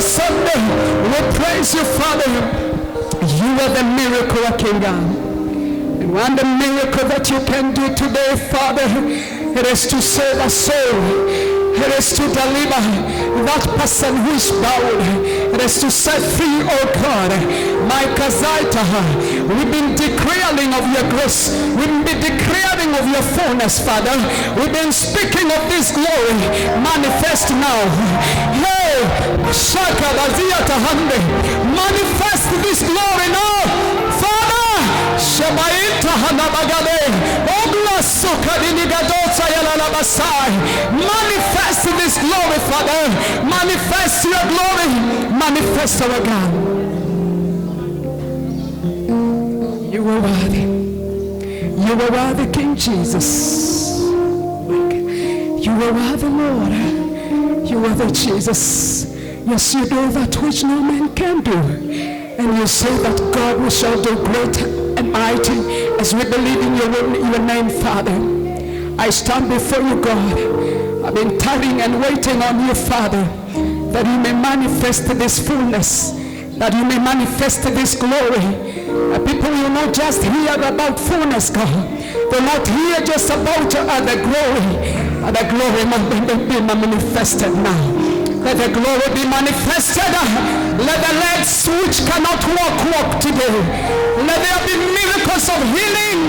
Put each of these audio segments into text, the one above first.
Sunday. We praise you, Father. You are the miracle working God. And one the miracle that you can do today, Father, it is to save a soul. It is to deliver that person who is bound. It is to set free, oh God. My Kazaita, we've been declaring of your grace. We've been declaring of your fullness, Father. We've been speaking of this glory. Manifest now. Hey, Shaka Bazia Tahande. Manifest this glory now, Father. Shabaita Hanabagade. Ogla Sukadini Gadota Yalalabasai. Manifest this glory, Father. Manifest your glory. Manifest our God. You are worthy. You are worthy, King Jesus. You are worthy, Lord. You are the Jesus. Yes, you do that which no man can do. And you say that God, we shall do great and mighty as we believe in your name, Father. I stand before you, God. I've been tarrying and waiting on you, Father, that you may manifest this fullness, that you may manifest this glory. People will not just hear about fullness, God. They'll not hear just about the glory. The glory must be manifested now. Let the glory be manifested. Let the legs which cannot walk today. Let there be miracles of healing.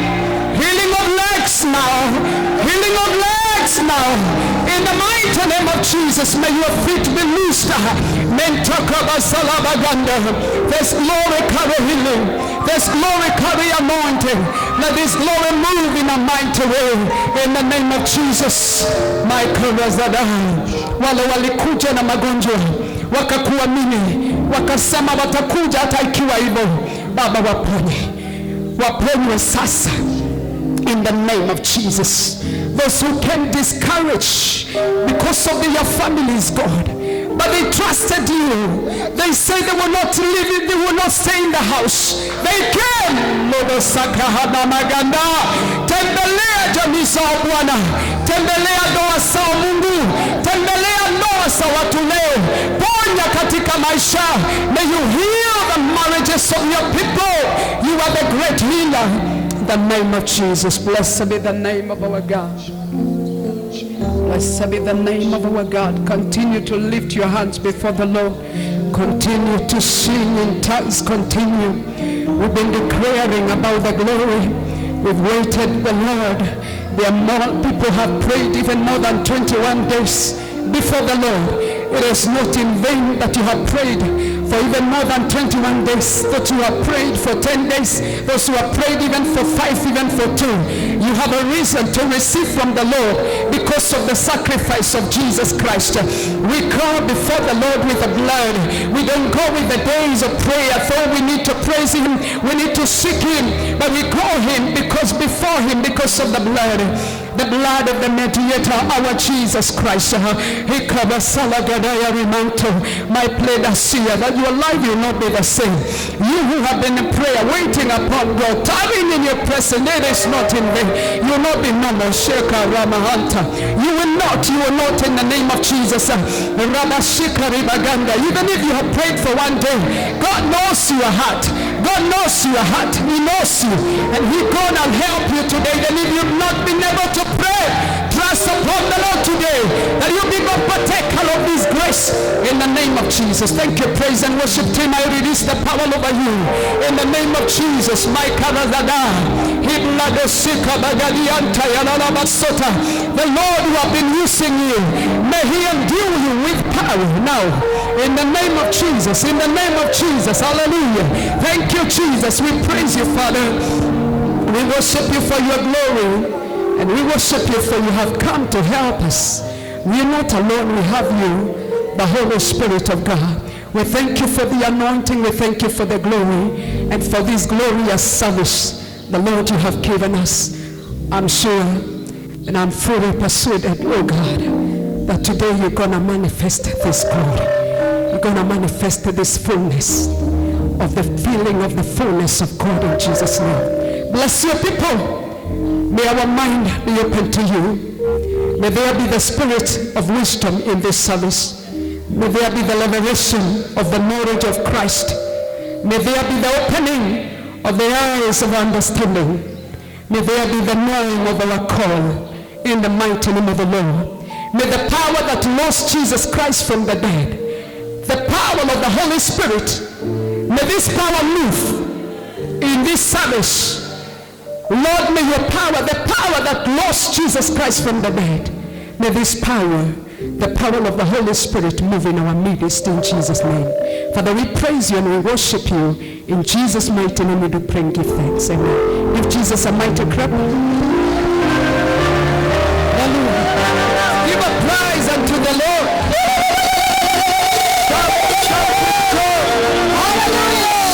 Healing of legs now. Healing of legs now. In the mighty name of Jesus, may your feet be loosed. There's glory carry healing. There's glory carry anointing. Let this glory move in a mighty way. In the name of Jesus. My wale walikuja na magonjwa wakakuamini wakasema watakuja hata ikiwa hivyo, Baba waponywe sasa in the name of Jesus. Those who came discouraged because of their families, God, but they trusted you. They said they will not live, they will not stay in the house. They came. Lord Sakahana Maganda. Tembelea jamii zao Bwana. Tembelea ndoa zao Mungu. Tembelea ndoa za watu leo. Ponya katika maisha. May you heal the marriages of your people. You are the great healer. In the name of Jesus. Blessed be the name of our God. Blessed be the name of our God. Continue to lift your hands before the Lord. Continue to sing in tongues. Continue. We've been declaring about the glory. We've waited the Lord. There are more people have prayed even more than 21 days before the Lord. It is not in vain that you have prayed for even more than 21 days, that you have prayed for 10 days, those who have prayed even for 5, even for 2. You have a reason to receive from the Lord because of the sacrifice of Jesus Christ. We come before the Lord with the blood. We don't go with the days of prayer, for we need to praise Him, we need to seek Him, but we call Him because before Him, because of the blood of the mediator, our Jesus Christ. He covers Salagadaya Rimanto. My pleasure see that your life will not be the same. You who have been in prayer, waiting upon God, tarrying in your presence, it is not in vain. You will not be normal. Sheka Ramahanta. You will not in the name of Jesus. Ramashika Ribaganda. Even if you have prayed for one day, God knows your heart. God knows your heart. He knows you. And He's gonna help you today. And if you've not been able to pray, trust upon the Lord today that you'll be a partaker of His grace in the name of Jesus. Thank you, praise and worship team. I release the power over you in the name of Jesus. My Karazada, the Lord who have been using you, may He endue you with power now in the name of Jesus. In the name of Jesus, hallelujah. Thank you, Jesus. We praise you, Father. We worship you for your glory. And we worship you for you have come to help us. We are not alone, we have you, the Holy Spirit of God. We thank you for the anointing, we thank you for the glory, and for this glorious service, the Lord you have given us. I'm sure, and I'm fully persuaded, oh God, that today you're going to manifest this glory. You're going to manifest this fullness of the feeling of the fullness of God in Jesus' name. Bless your people. May our mind be open to you. May there be the spirit of wisdom in this service. May there be the revelation of the knowledge of Christ. May there be the opening of the eyes of understanding. May there be the knowing of our call in the mighty name of the Lord. May the power that rose Jesus Christ from the dead, the power of the Holy Spirit, may this power move in this service. Lord, may your power, the power that rose Jesus Christ from the dead, may this power, the power of the Holy Spirit, move in our midst in Jesus' name. Father, we praise you and we worship you. In Jesus' mighty name we do pray and give thanks. Amen. Give Jesus a mighty clap. Hallelujah. Give a praise unto the Lord.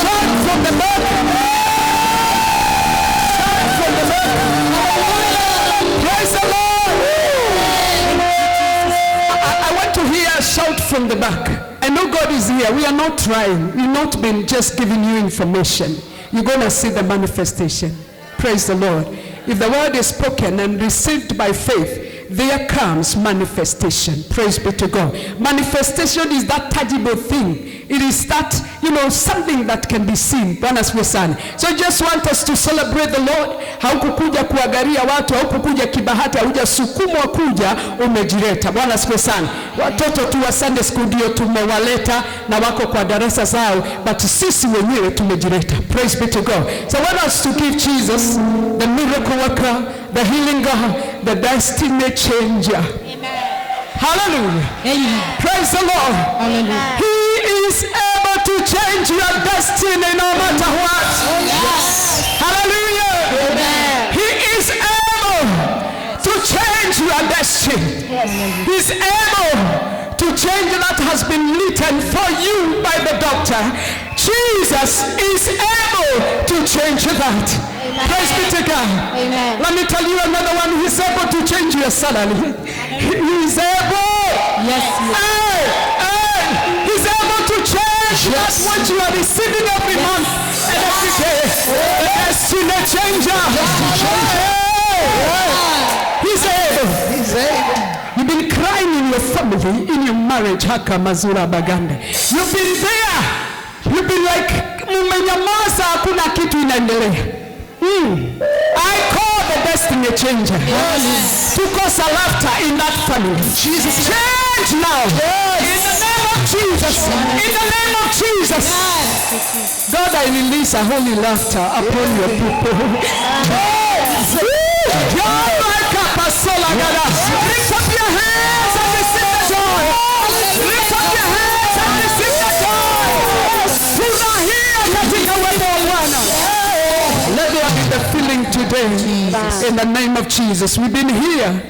Shout from the Lord. Praise the Lord. I want to hear a shout from the back. I know God is here. We are not trying. We've not been just giving you information. You're going to see the manifestation. Praise the Lord. If the word is spoken and received by faith, there comes manifestation. Praise be to God. Manifestation is that tangible thing. It is that, something that can be seen. So I just want us to celebrate the Lord. Haukukuja kuangalia watu, haukukuja kibahati, hujasukumwa kuja, umejileta. Bwana asifiwe sana. Watoto tu wa Sunday school ndio tumewaleta na wako kwa darasa zao, but sisi wenyewe tumejileta. Praise be to God. So I want us to give Jesus, the miracle worker, the healing God, the destiny changer. Amen. Hallelujah. Amen. Praise the Lord. Hallelujah. He is able to change your destiny no matter what. Oh, yes. Hallelujah. Amen. He is able to change your destiny. Yes. He's able to change that has been written for you by the doctor. Jesus is able to change that. Amen. Praise be to God. Amen. Let me tell you another one. He's able to change your salary. He's able. Yes. He's able to change that's what you are receiving every month and every day. The destiny changer. He's able. He's able. You've been crying in your family, in your marriage. Haka Mazura Baganda. You've been there. You've been like, mumenyamaza hakuna kitu inaendelea. I call the destiny changer. Yes. To cause a laughter in that family. Jesus. Change now. Yes. In the name of Jesus. In the name of Jesus. Yes. God, I release a holy laughter upon your people. Yes. Lift up your hands and receive the joy. Lift up your hands and receive the joy. Tunahia katika uwepo wa Bwana. Let there be the feeling today. In the name of Jesus. We've been here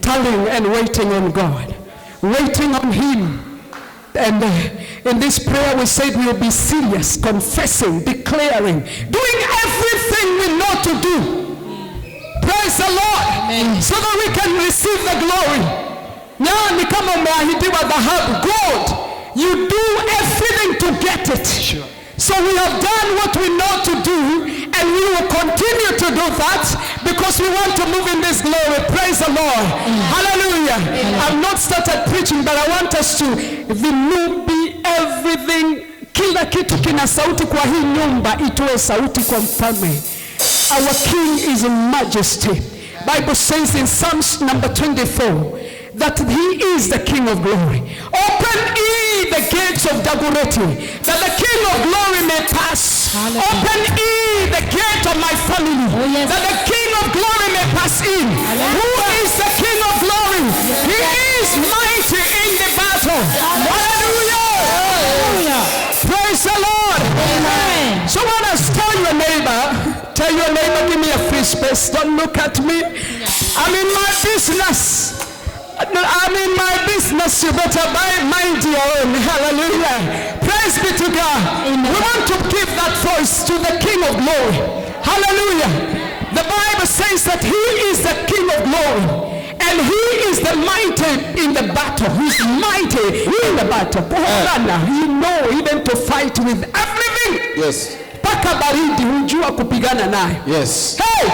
telling and waiting on God. Waiting on Him. And in this prayer we said we will be serious, confessing, declaring, doing everything we know to do. Praise the Lord. Amen. So that we can receive the glory. Now ni kama umeahidiwa dhahabu, gold. You do everything to get it. Sure. So we have done what we know to do, and we will continue to do that because we want to move in this glory. Praise the Lord. Amen. Hallelujah. Amen. I've not started preaching, but I want us to be everything. Kila kitu kina sauti kwa hii nyumba, itoe sauti kwa mfalme. Our King is in majesty. Bible says in Psalms number 24 that He is the King of glory. Open ye the gates of Dagoretti, that the King of glory may pass. Hallelujah. Open ye the gate of my family, that the King of glory may pass in. Hallelujah. Who is the King of glory? Yes. He is mighty in the battle. Hallelujah. Hallelujah. Praise the Lord. Amen. So when I tell your neighbor, give me a free space. Don't look at me. I'm in my business. You better mind your own. Hallelujah. Praise be to God. Amen. We want to give that voice to the King of glory. Hallelujah. The Bible says that He is the King of glory. And He is the mighty in the battle. He's mighty in the battle. He knows even to fight with everything. Yes. Paka baridi hujua kupigana naye. Yes. Hey!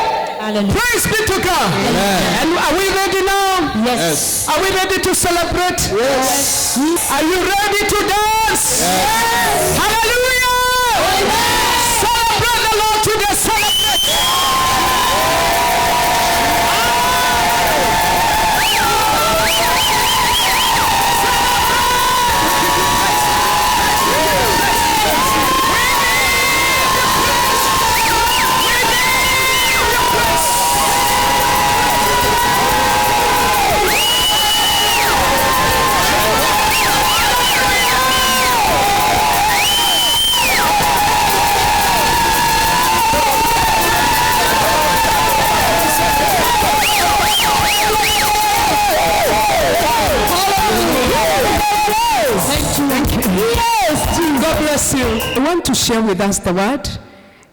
Hallelujah. Praise be to God. Amen. And are we ready now? Yes. Are we ready to celebrate? Yes. Are you ready to dance? Yes. Hallelujah. Amen. Celebrate the Lord today. Celebrate. God bless you. I want to share with us the word,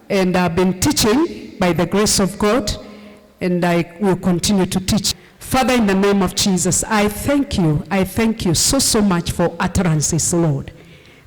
and I've been teaching by the grace of God, and I will continue to teach. Father, in the name of Jesus, I thank you. I thank you so much for utterances, Lord.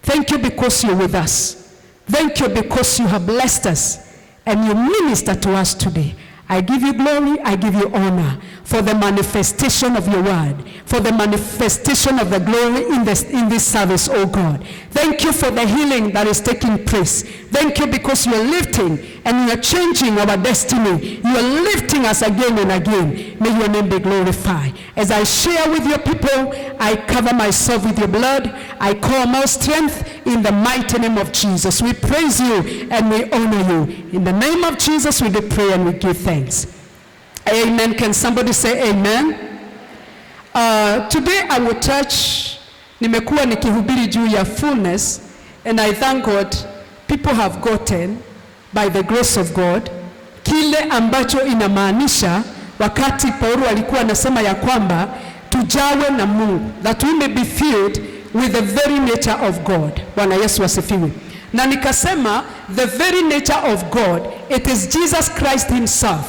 Thank you because you're with us. Thank you because you have blessed us and you minister to us today. I give you glory, I give you honor for the manifestation of your word, for the manifestation of the glory in this service, oh God. Thank you for the healing that is taking place. Thank you because you are lifting and you are changing our destiny. You are lifting us again and again. May your name be glorified. As I share with your people, I cover myself with your blood. I call more strength in the mighty name of Jesus. We praise you and we honor you. In the name of Jesus, we do pray and we give thanks. Amen. Can somebody say amen? Today I will touch, nimekuwa nikihubiri juu ya fullness, and I thank God people have gotten by the grace of God kile ambacho inamaanisha wakati Paulo alikuwa anasema ya kwamba tujawe na Mungu, that we may be filled with the very nature of God. Bwana Yesu asifiwe. Na nikasema the very nature of God, it is Jesus Christ himself.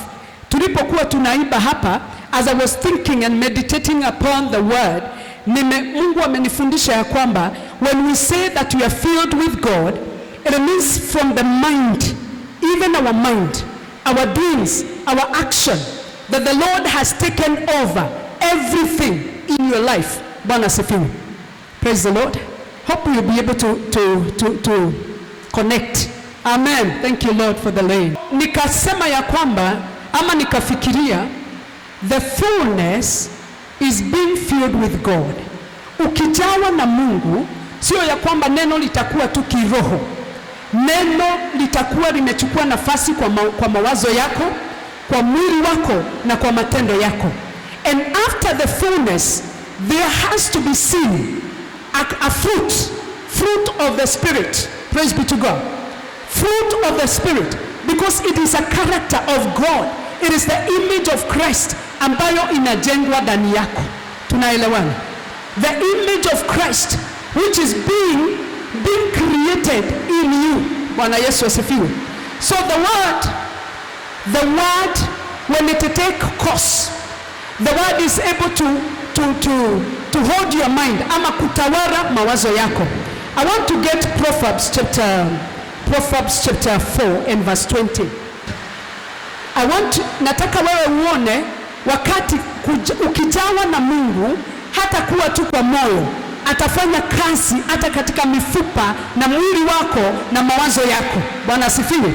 Tulipokuwa tunaimba hapa, as I was thinking and meditating upon the word, Mungu amenifundisha ya kwamba when we say that we are filled with God, it means from the mind, even our mind, our dreams, our action, that the Lord has taken over everything in your life. Bwana asifiwe. Praise the Lord. Hope you'll be able to connect. Amen. Thank you, Lord, for the lane. Nikasema ya kwamba ama nikafikiria the fullness is being filled with God. Ukijawa na Mungu, sio ya kwamba neno litakuwa tu kiroho. Neno litakuwa limechukua nafasi kwa mawazo yako, kwa mwili wako na kwa matendo yako. And after the fullness, there has to be seen a fruit of the Spirit. Praise be to God. Fruit of the Spirit, because it is a character of God. It is the image of Christ ambayo inajengwa ndani yako. Tunaelewana? The image of Christ which is being created in you. Bwana Yesu asifiwe. So the word when it take course, the word is able to hold your mind ama kutawala mawazo yako. I want to get Proverbs chapter 4 and verse 20. Nataka wewe uone wakati ukijawa na Mungu, hata kuwa tu kwa moyo, atafanya kazi hata katika mifupa na mwili wako na mawazo yako. Bwana asifiwe.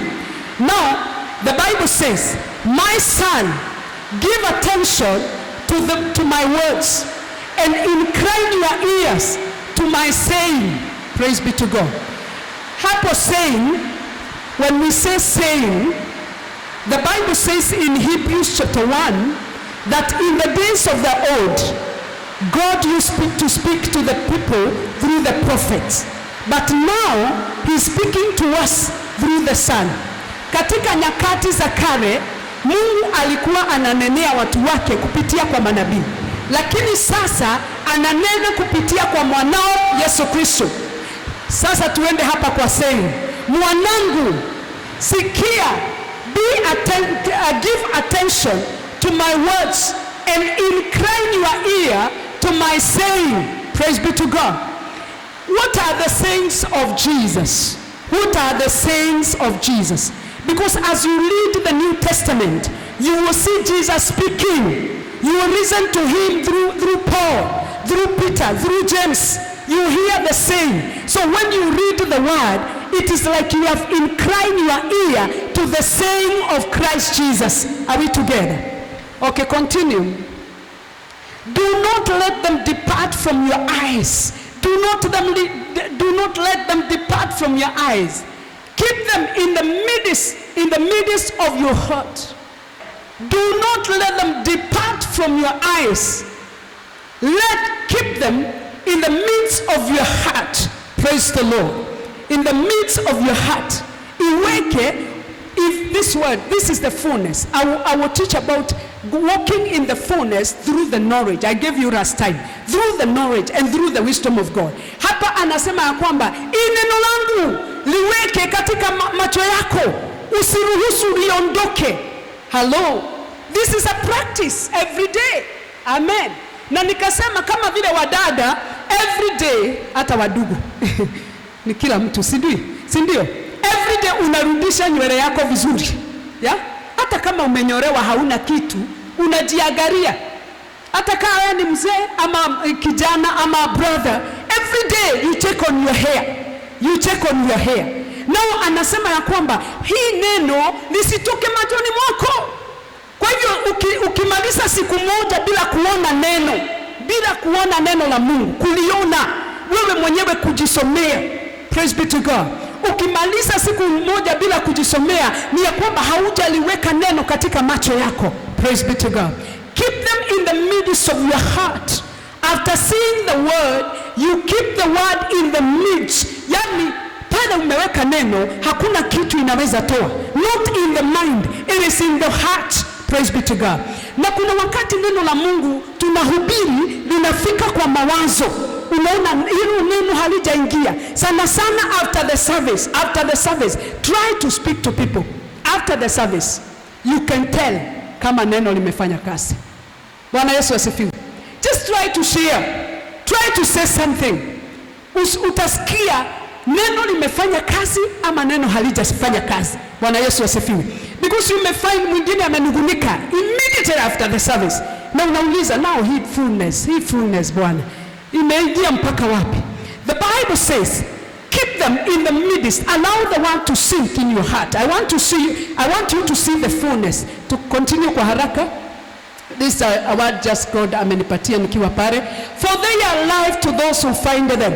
Now the Bible says, my son, give attention to my words and incline your ears to my saying. Praise be to God. Hapo saying, when we say saying, the Bible says in Hebrews chapter 1 that in the days of the old, God used to speak to the people through the prophets. But now he's speaking to us through the Son. Katika nyakati za kale, Mungu alikuwa ananenea watu wake kupitia kwa manabii. Lakini sasa ananena kupitia kwa mwanao Yesu Kristo. Sasa tuende hapa kwa saying, mwanangu, sikia, give attention to my words and incline your ear to my saying. Praise be to God. What are the sayings of Jesus? What are the sayings of Jesus? Because as you read the New Testament, you will see Jesus speaking. You will listen to him through Paul, through Peter, through James. You hear the same. So when you read the word, it is like you have inclined your ear to the saying of Christ Jesus. Are we together? Okay, continue. Do not let them depart from your eyes. Do not let them depart from your eyes. Keep them in the midst of your heart. Do not let them depart from your eyes. Keep them in the midst of your heart. Praise the Lord. In the midst of your heart. If this word, this is the fullness. I will teach about walking in the fullness through the knowledge. I gave you last time. Through the knowledge and through the wisdom of God. Hapa anasema ya kwamba neno langu liweke katika macho yako. Usiruhusu liondoke. Hello. This is a practice every day. Amen. Na nikasema kama vile wadada every day, hata wadugu ni kila mtu, si ndio? Every day unarudisha nywele yako vizuri. Yeah? Hata kama umenyorewa hauna kitu, unajiangalia. Hata kama wewe ni mzee ama kijana ama brother, every day you check on your hair. You check on your hair. Nao anasema ya kwamba hii neno lisitoke machoni mwako. Kwa hivyo ukimaliza siku moja bila kuona neno la Mungu, kuliona wewe mwenyewe, kujisomea, praise be to God. Ukimaliza siku moja bila kujisomea, ni ya kwamba haujaliweka neno katika macho yako. Praise be to God. Keep them in the midst of your heart. After seeing the word, you keep the word in the midst. Yani pale umeweka neno, hakuna kitu inaweza toa. Not in the mind, it is in the heart. Praise be to God. Na kuna wakati neno la Mungu tunahubiri linafika kwa mawazo. Unaona hilo neno halijaingia. Sana after the service, try to speak to people. After the service, you can tell kama neno limefanya kazi. Bwana Yesu asifiwe. Just try to share. Try to say something. Utasikia neno limefanya kazi ama neno halijafanya kazi. Bwana Yesu asifiwe. Because you may find mwingine amenugunika immediately after the service. Na unauliza, now hii fullness Bwana imeingia mpaka wapi? The Bible says, keep them in the midst. Allow the word to sink in your heart. I want you to see the fullness. To continue kwa haraka. This is a word just God amenipatia nikiwa pale. For they are alive to those who find them.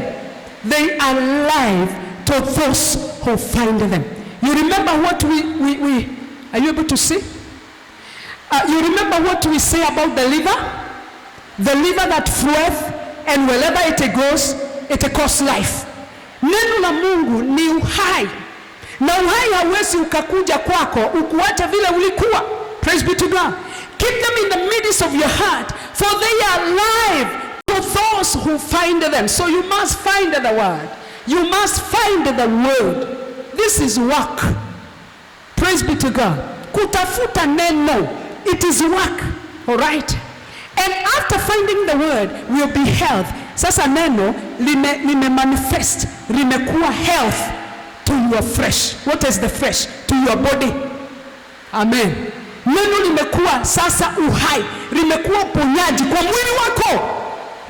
They are alive to those who find them. You remember what we are you able to see? You remember what we say about the liver? The liver that floweth, and wherever it goes, it costs life. Neno la Mungu ni uhai. Na uhai hauwezi ukakuja kwako ukuacha vile ulikuwa. Praise be to God. Keep them in the midst of your heart, for they are alive to those who find them. So you must find the word. You must find the word. This is work. Praise be to God. Kutafuta neno. It is work. All right. And after finding the word will be health. Sasa neno lime manifest. Limekuwa health to your flesh. What is the flesh? To your body. Amen. Neno limekuwa sasa uhai. Limekuwa uponyaji kwa mwili wako.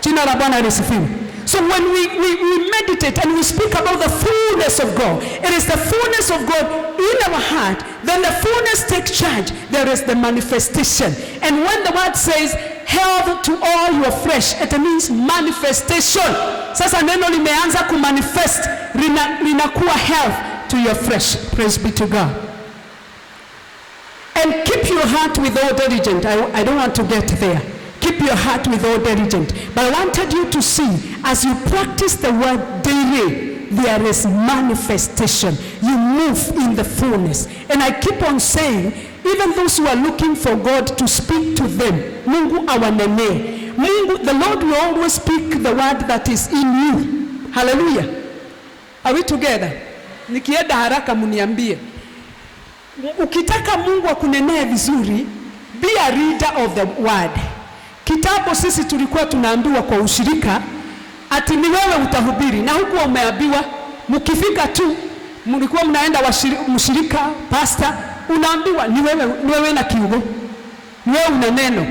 Jina la Bwana lisifiwe. So when we meditate and we speak about the fullness of God, it is the fullness of God in our heart, then the fullness takes charge. There is the manifestation. And when the word says health to all your flesh, it means manifestation. Sasa neno limeanza kumanifest, linakuwa health to your flesh. Praise be to God. And keep your heart with all diligence. I don't want to get there. Keep your heart with all diligence. But I wanted you to see, as you practice the word daily, there is manifestation. You move in the fullness. And I keep on saying, even those who are looking for God to speak to them, Mungu awanene. Mungu, the Lord will always speak the word that is in you. Hallelujah. Are we together? Nikienda haraka muniambie. Ukitaka Mungu akunenee vizuri, be a reader of the word. Kitabu sisi tulikuwa tunaambiwa kwa ushirika ati ni wewe utahubiri, na huku umeambiwa mkifika tu mlikuwa mnaenda mshirika pastor, unaambiwa ni wewe na kiugo. wewe una neno.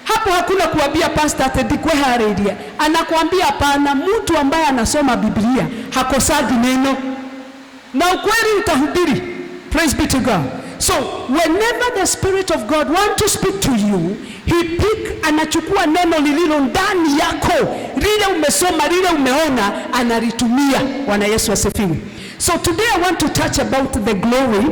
Hapo hakuna kuambia pastor atendikwe haredia. Anakuambia hapana, mtu ambaye anasoma Biblia hakosagi neno. Na ukweli utahubiri. Praise be to God. So whenever the Spirit of God wants to speak to you, anachukua neno lililo ndani yako, lile umesoma, lile umeona, analitumia. Bwana Yesu asifiwe. So today I want to touch about the glory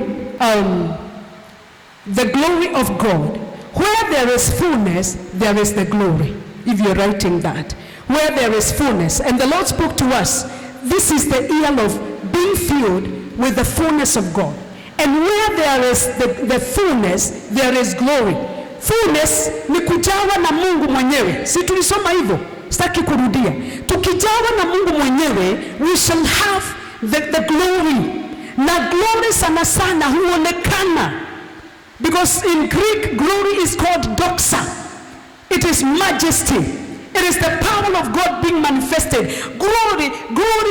of God. Where there is fullness, there is the glory. If you're writing that, where there is fullness, and the Lord spoke to us, this is the year of being filled with the fullness of God. And where there is the fullness, there is glory. Fullness ni kujawa na Mungu mwenyewe. Si tulisoma hivyo? Sitaki kurudia. Tukijawa na Mungu mwenyewe, we shall have the glory. Na glory sana sana huonekana. Because in Greek, glory is called doxa. It is majesty. It is the power of God being manifested. Glory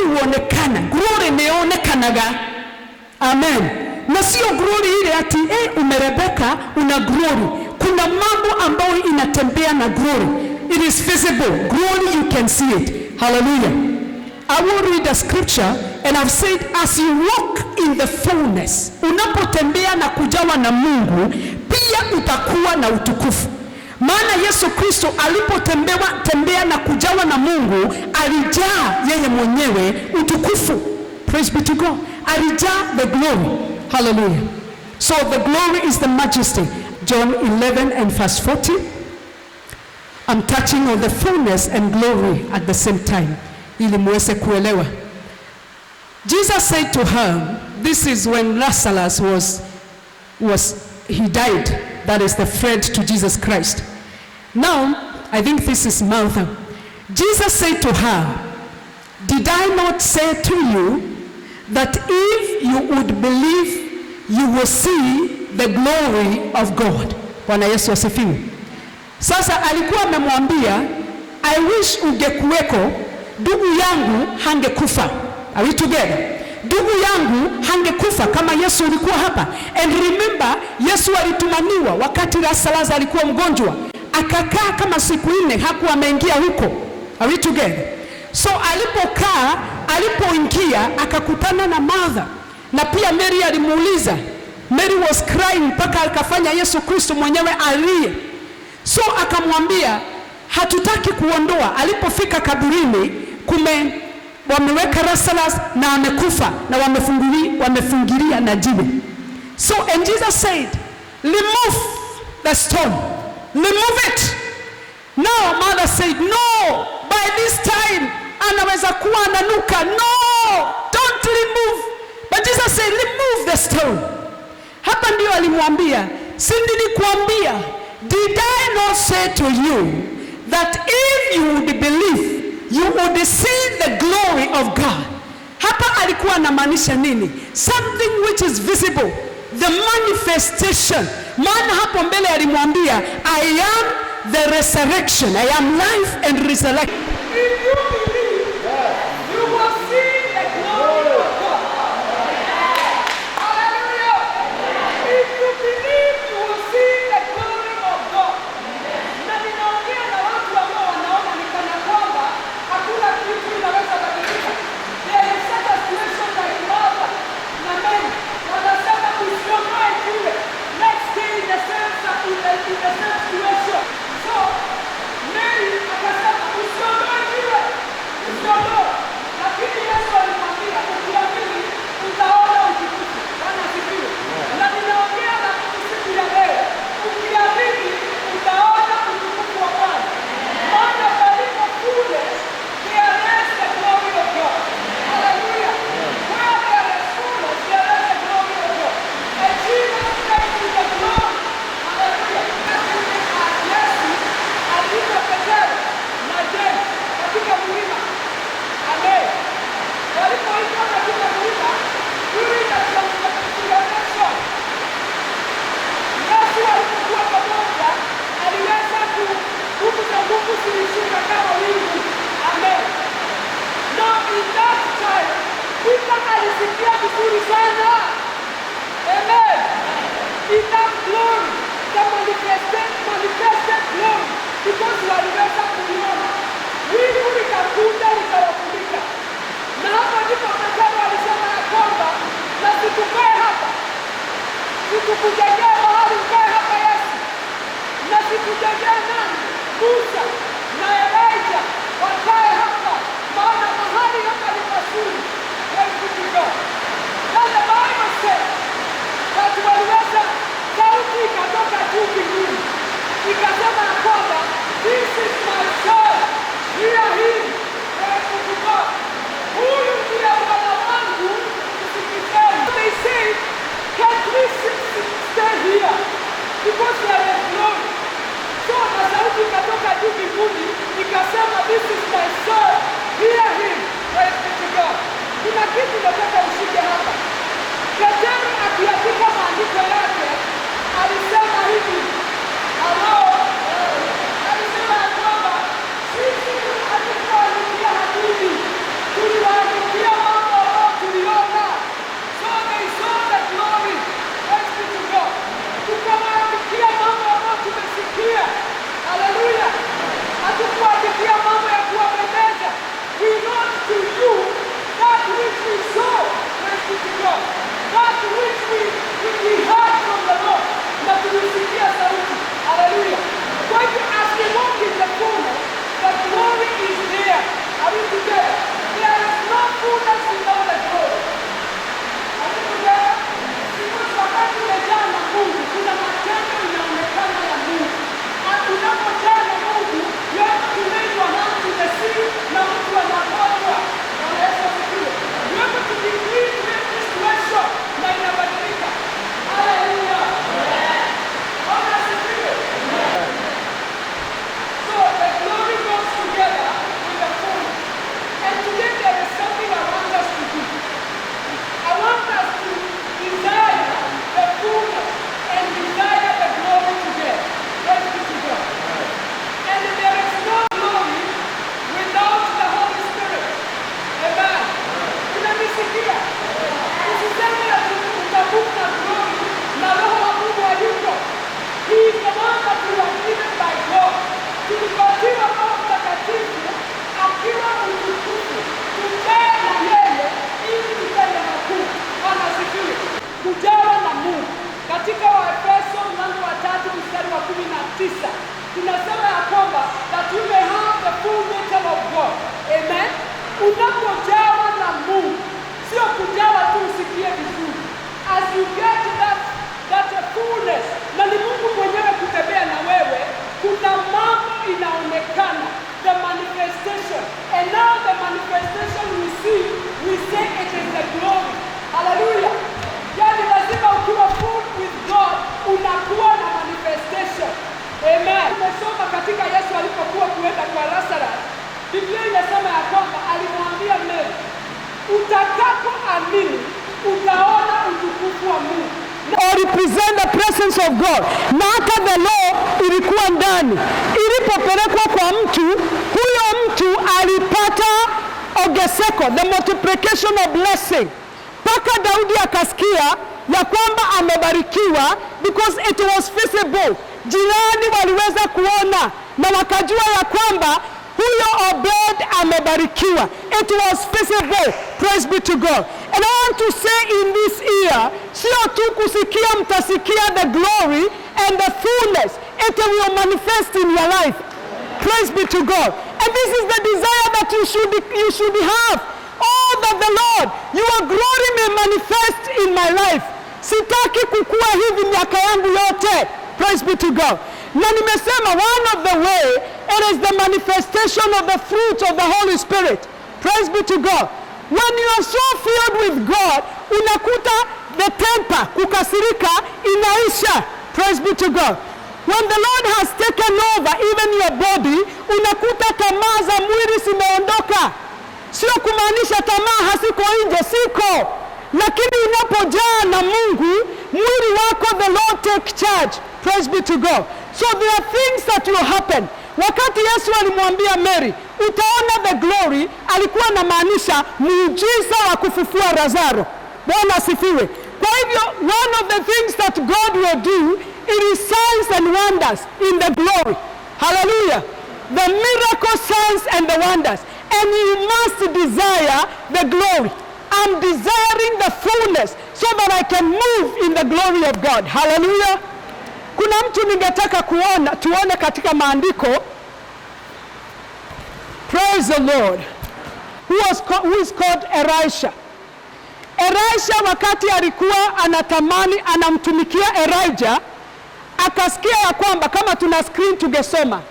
huonekana. Glory neonekanaga. Amen. Na sio glory ile ati umerebeka una glory. Kuna mambo ambayo inatembea na glory. It is visible. Glory, you can see it. Hallelujah. I will read the scripture, and I've said, as you walk in the fullness, unapotembea na kujawa na Mungu, pia utakuwa na utukufu. Maana Yesu Kristo alipotembea na kujawa na Mungu, alijaa yeye mwenyewe utukufu. Praise be to God. Alijaa the glory. Hallelujah. So the glory is the majesty. John 11 and verse 40. I'm touching on the fullness and glory at the same time. Ili muweze kuelewa. Jesus said to her, this is when Lazarus he died. That is the friend to Jesus Christ. Now, I think this is Martha. Jesus said to her, did I not say to you that if you would believe, you will see the glory of God? Bwana Yesu asifiwe. Sasa alikuwa amemwambia, I wish ungekuweko, ndugu yangu hangekufa. Are we together? Ndugu yangu hangekufa kama Yesu alikuwa hapa. And remember, Yesu alitumaniwa wakati Lazarus alikuwa mgonjwa. Akakaa kama siku 4 hakuwa ameingia huko. Are we together? So alipoingia akakutana na Martha. Na pia Mary alimuuliza. Mary was crying mpaka akafanya Yesu Kristo mwenyewe alie. So akamwambia, hatutaki kuondoa. Alipofika kaburini, wameweka Lazarus na amekufa na wamefungilia na jiwe. So and Jesus said, remove the stone. Remove it. Now Mother said, no, by this time anaweza kuwa ananuka. No, don't remove. But Jesus said, remove the stone. Hapa ndio alimwambia, si nilikuambia, did I not say to you that if you would believe, you would see the glory of God? Hapa alikuwa anamaanisha nini? Something which is visible, the manifestation. Maana hapo mbele alimwambia, I am the resurrection, I am life and resurrection. If you believe, you will see the glory of God. Hallelujah. If you believe, you will see the glory of God. Na ninaongea na watu ambao wanaona ni kana kwamba hakuna kitu inaweza kubadilika. There is such a situation like Martha na Mary. Wanasema usiondoe kile. Let's stay in the same situation. So Mary akasema usiondoe kile. Usiondoe. Lakini Yesu alimwambia ukiamini utaona utukufu. Bwana asifiwe. Na ninaongea na siku ya leo. Ukiamini utaona utukufu wa Bwana. Maana palipo kule, there is the glory of God. Hallelujah. Where there is fullness, there is the glory of God. And Jesus Christ is the glory. Hallelujah. Yesu alikuwa Petero na James katika mlima. Amen. Walipoitwa katika mlima, during the transfiguration, Yesu alipokuwa pamoja, aliweza nguvu za Mungu zilishuka kama wingu. Amen. Now in that time, Peter alisikia vizuri sana. Amen. In that glory, the manifestation manifested glory because waliweza kuiona. Wingu likakuja likawafunika. Na hapa ndipo Petro alisema ya kwamba na situkae hapa, situkujengea mahali ukae hapa Yesu, na sikujengea nani? Musa na Elijah wakae hapa, maana mahali hapa ni pazuri. And the Bible says that waliweza, sauti ikatoka juu mbinguni ikasema ya kwamba this is my son, hear him. Huyu ndiye Bwana wangu, msikizeni. They say, can't we stay here because there is glory? So na sauti ikatoka juu mbinguni ikasema this is my son, hear him. Praise be to God. Kuna kitu nataka ushike hapa. Petro akiandika maandiko yake alisema hivi, alisema ya kwamba sisi hatukuandikia hadithi, tuliwaandikia mambo ambayo tuliona. So they saw the glory. Praise be to God. Tukawaandikia mambo ambayo tumesikia. Hallelujah. Hatukuandikia mambo ya kuwapendeza. We wrote to you that which we saw. Praise be to God. That which we heard from the Lord. Na tulisikia sauti. Hallelujah. Kwa hivyo as we walk in the fullness, the glory is there. Are we together? There is no fullness without the glory. Are we together? Because wakati umejaa na Mungu, kuna matendo inaonekana ya Mungu. Unapojaa na Mungu, you have to raise your hand to the sea na mtu anapojwa. Yesu asifiwe. You have to decree this situation na inabadilika. Hallelujah. Bwana asifiwe. So the glory goes together with the fullness. And today there is something I want us to do. I want us to desire the fullness and desire the glory together. Praise be to God. And there is no glory without the Holy Spirit. Amen. Tunamisikia. Usiseme ya utabuka glory na Roho wa Mungu hayuko. He is the one that we are given by God. Tulipatiwa Roho Mtakatifu akiwa utukufu. Tukae na yeye ili tutende makuu. Bwana asifiwe. Kujawa na Mungu. Katika Waefeso mlango wa 3 mstari wa 19 tunasema ya kwamba that you may have the full nature of God. Amen. Unapojawa na Mungu, sio kujawa tu usikie vizuri. As you get that fullness, na ni Mungu mwenyewe kutembea na wewe, kuna mambo inaonekana, the manifestation. And now the manifestation we say it is the glory. Hallelujah. Yani lazima ukiwa full with God, unakuwa na manifestation. Amen. Tumesoma katika Yesu alipokuwa kuenda kwa Lazarus. Biblia inasema ya kwamba alimwambia Mary, utakapoamini utaona utukufu wa Mungu. Or represent the presence of God. Na hata the law ilikuwa ndani. Ilipopelekwa kwa mtu, huyo mtu alipata ogeseko, the multiplication of blessing. Paka Daudi akasikia ya kwamba amebarikiwa because it was visible. Jirani waliweza kuona na wakajua ya kwamba huyo Obed amebarikiwa. It was visible. Praise be to God. And I want to say in this year, sio tu kusikia, mtasikia the glory and the fullness. It will manifest in your life. Praise be to God. And this is the desire that you should have. Oh, that the Lord, your glory may manifest in my life. Sitaki kukua hivi miaka yangu yote. Praise be to God. Na nimesema one of the way, it is the manifestation of the fruit of the Holy Spirit. Praise be to God. When you are so filled with God, unakuta the temper, kukasirika, inaisha. Praise be to God. When the Lord has taken over even your body, unakuta tamaa za mwili zimeondoka. Sio kumaanisha tamaa hasiko nje, siko. Lakini unapojaa na Mungu, mwili wako, the Lord take charge. Praise be to God. So there are things that will happen. Wakati Yesu alimwambia Mary, utaona the glory, alikuwa anamaanisha muujiza wa kufufua Lazaro. Bwana asifiwe. Kwa hivyo, one of the things that God will do It is signs and wonders in the glory. Hallelujah. The miracle signs and the wonders. And you must desire the glory. I'm desiring the fullness so that I can move in the glory of God. Hallelujah. Kuna mtu ningetaka tuone katika maandiko. Praise the Lord. Who is called Elisha. Elisha wakati alikuwa anatamani anamtumikia Elijah, akasikia ya kwamba, kama tuna screen tungesoma,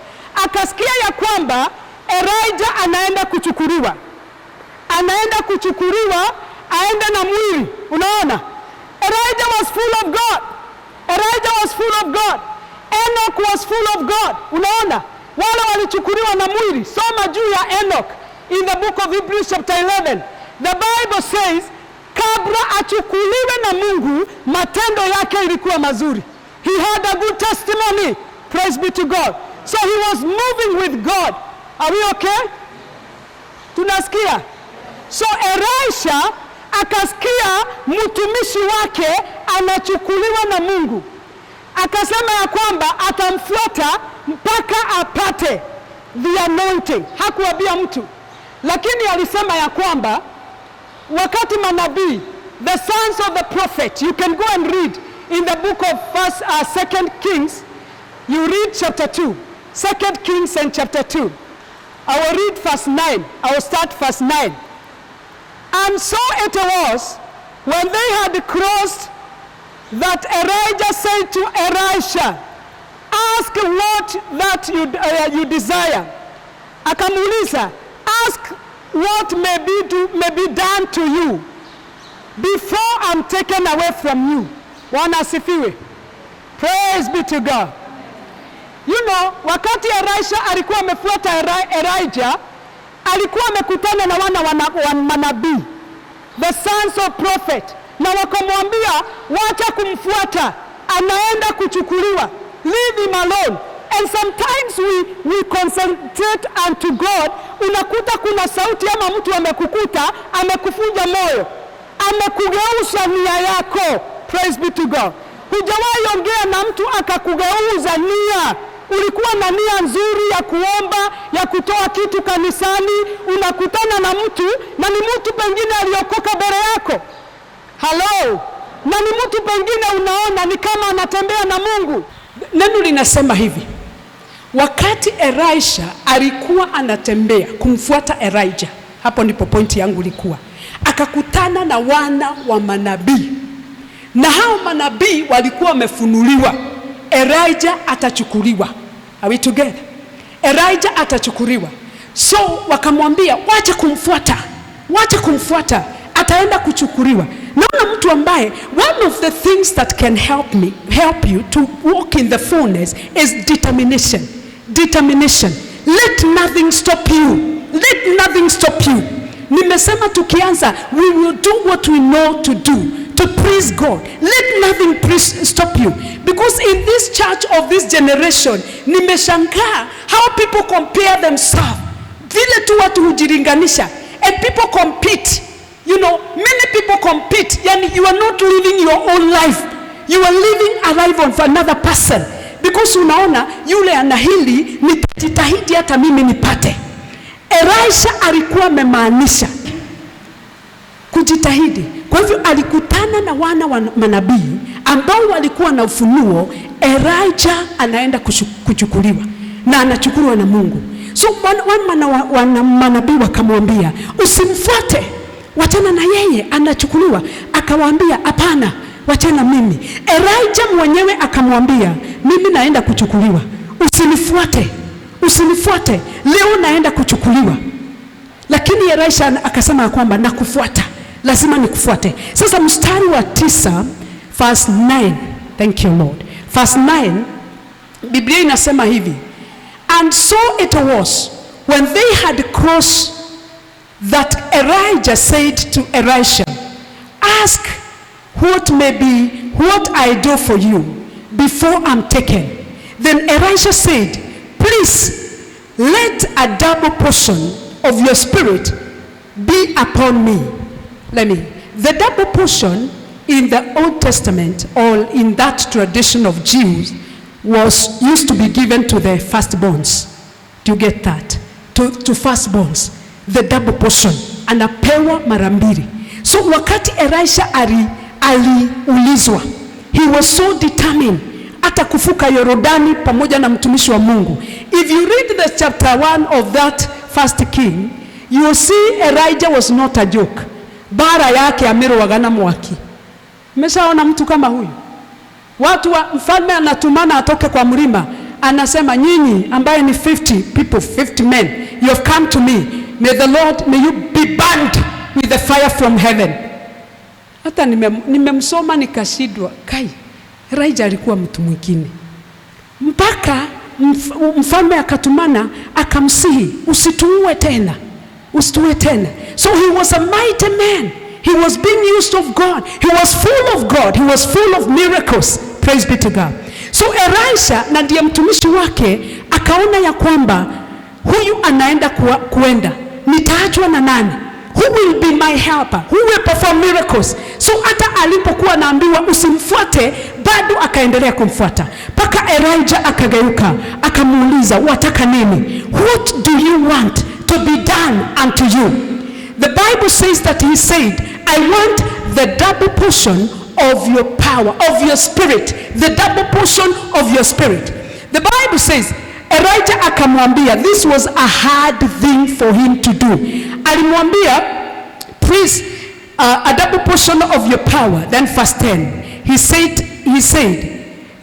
akasikia ya kwamba Elijah anaenda kuchukuliwa. Anaenda kuchukuliwa, aenda na mwili. Unaona? Elijah was full of God. Elijah was full of God. Enoch was full of God. Unaona? Wale walichukuliwa na mwili. Soma juu ya Enoch in the book of Hebrews chapter 11. The Bible says, kabla achukuliwe na Mungu, matendo yake ilikuwa mazuri. He had a good testimony. Praise be to God. So he was moving with God. Are we okay? Tunasikia? So Elisha akasikia mtumishi wake anachukuliwa na Mungu. Akasema ya kwamba atamfuata mpaka apate the anointing. Hakuambia mtu. Lakini alisema ya kwamba wakati manabii, the sons of the prophet, you can go and read in the book of 2 Kings, you read chapter 2, 2 Kings and chapter 2. I will read verse 9. I will start verse 9. And so it was, when they had crossed, that Elijah said to Elisha, ask what that you desire. Akamuuliza, ask what may be done to you before I'm taken away from you. Bwana asifiwe. Praise be to God. You know, wakati Elisha alikuwa amefuata Elijah, alikuwa amekutana na wana manabii, the sons of prophet, na wakamwambia wacha kumfuata, anaenda kuchukuliwa, leave him alone. And sometimes we concentrate unto God. Unakuta kuna sauti ama mtu amekukuta, amekufunja moyo, amekugeuza nia yako. Praise be to God. Hujawahi ongea na mtu akakugeuza nia. Ulikuwa na nia nzuri ya kuomba, ya kutoa kitu kanisani, unakutana na mtu, na ni mtu pengine aliokoka mbele yako. Hello. Na ni mtu pengine unaona ni kama anatembea na Mungu. Neno linasema hivi, wakati Elisha alikuwa anatembea kumfuata Elijah, hapo ndipo pointi yangu ilikuwa, akakutana na wana wa manabii, na hao manabii walikuwa wamefunuliwa Elijah atachukuliwa. Are we together? Elijah atachukuliwa. So wakamwambia wacha kumfuata, ataenda kuchukuliwa. Naona mtu ambaye, one of the things that can help you to walk in the fullness is determination. Let nothing stop you. Nimesema tukianza, we will do what we know to do, to please God. Let nothing stop you. Because in this church of this generation, nimeshangaa how people compare themselves. Vile tu watu hujilinganisha. And people compete. You know, many people compete. Yani, you are not living your own life. You are living a life of another person. Because unaona, yule ana hili, nitajitahidi hata mimi nipate. Elisha alikuwa amemaanisha kujitahidi. Kwa hivyo alikutana na wana wa manabii ambao walikuwa na ufunuo. Elijah anaenda kuchukuliwa na anachukuliwa na Mungu. So wana manabii wakamwambia usimfuate, wachana na yeye, anachukuliwa. Akawaambia hapana, wachana mimi. Elijah mwenyewe akamwambia mimi naenda kuchukuliwa, usinifuate, leo naenda kuchukuliwa. Lakini Elisha akasema kwamba nakufuata, lazima nikufuate. Sasa mstari wa 9 verse 9, thank you Lord, verse 9, Biblia inasema hivi, and so it was when they had crossed that Elijah said to Elisha, ask what I do for you before I'm taken. Then Elisha said, please let a double portion of your spirit be upon me. The double portion in the Old Testament, or in that tradition of Jews, used to be given to the firstborns. Do you get that? To firstborns, the double portion, anapewa mara mbili. So wakati Elisha aliulizwa, he was so determined hata kufuka Yorodani pamoja na mtumishi wa Mungu. If you read the chapter 1 of that first king, you will see Elijah was not a joke. Bara yake amerwaga na mwaki. Umeshaona mtu kama huyu? Watu wa mfalme anatumana atoke kwa mlima, anasema nyinyi ambaye ni 50 people, 50 men, you have come to me. May you be burned with the fire from heaven. Hata nimemsoma nikashidwa. Kai, Elijah alikuwa mtu mwingine. Mpaka mfalme akatumana akamsihi, usituue tena. So he was a mighty man. He was being used of God. He was full of God. He was full of miracles. Praise be to God. So Elisha na ndiye mtumishi wake akaona ya kwamba huyu anaenda kuenda, nitaachwa na nani? Who will be my helper? Who will perform miracles? So hata alipokuwa naambiwa usimfuate, bado akaendelea kumfuata. Paka Elijah akageuka, akamuuliza, wataka nini? What do you want to be done unto you? The Bible says that he said, I want the double portion of your power, of your spirit. The double portion of your spirit. The Bible says, Elijah akamwambia, this was a hard thing for him to do. Alimwambia, please, a double portion of your power. Then verse 10, he said,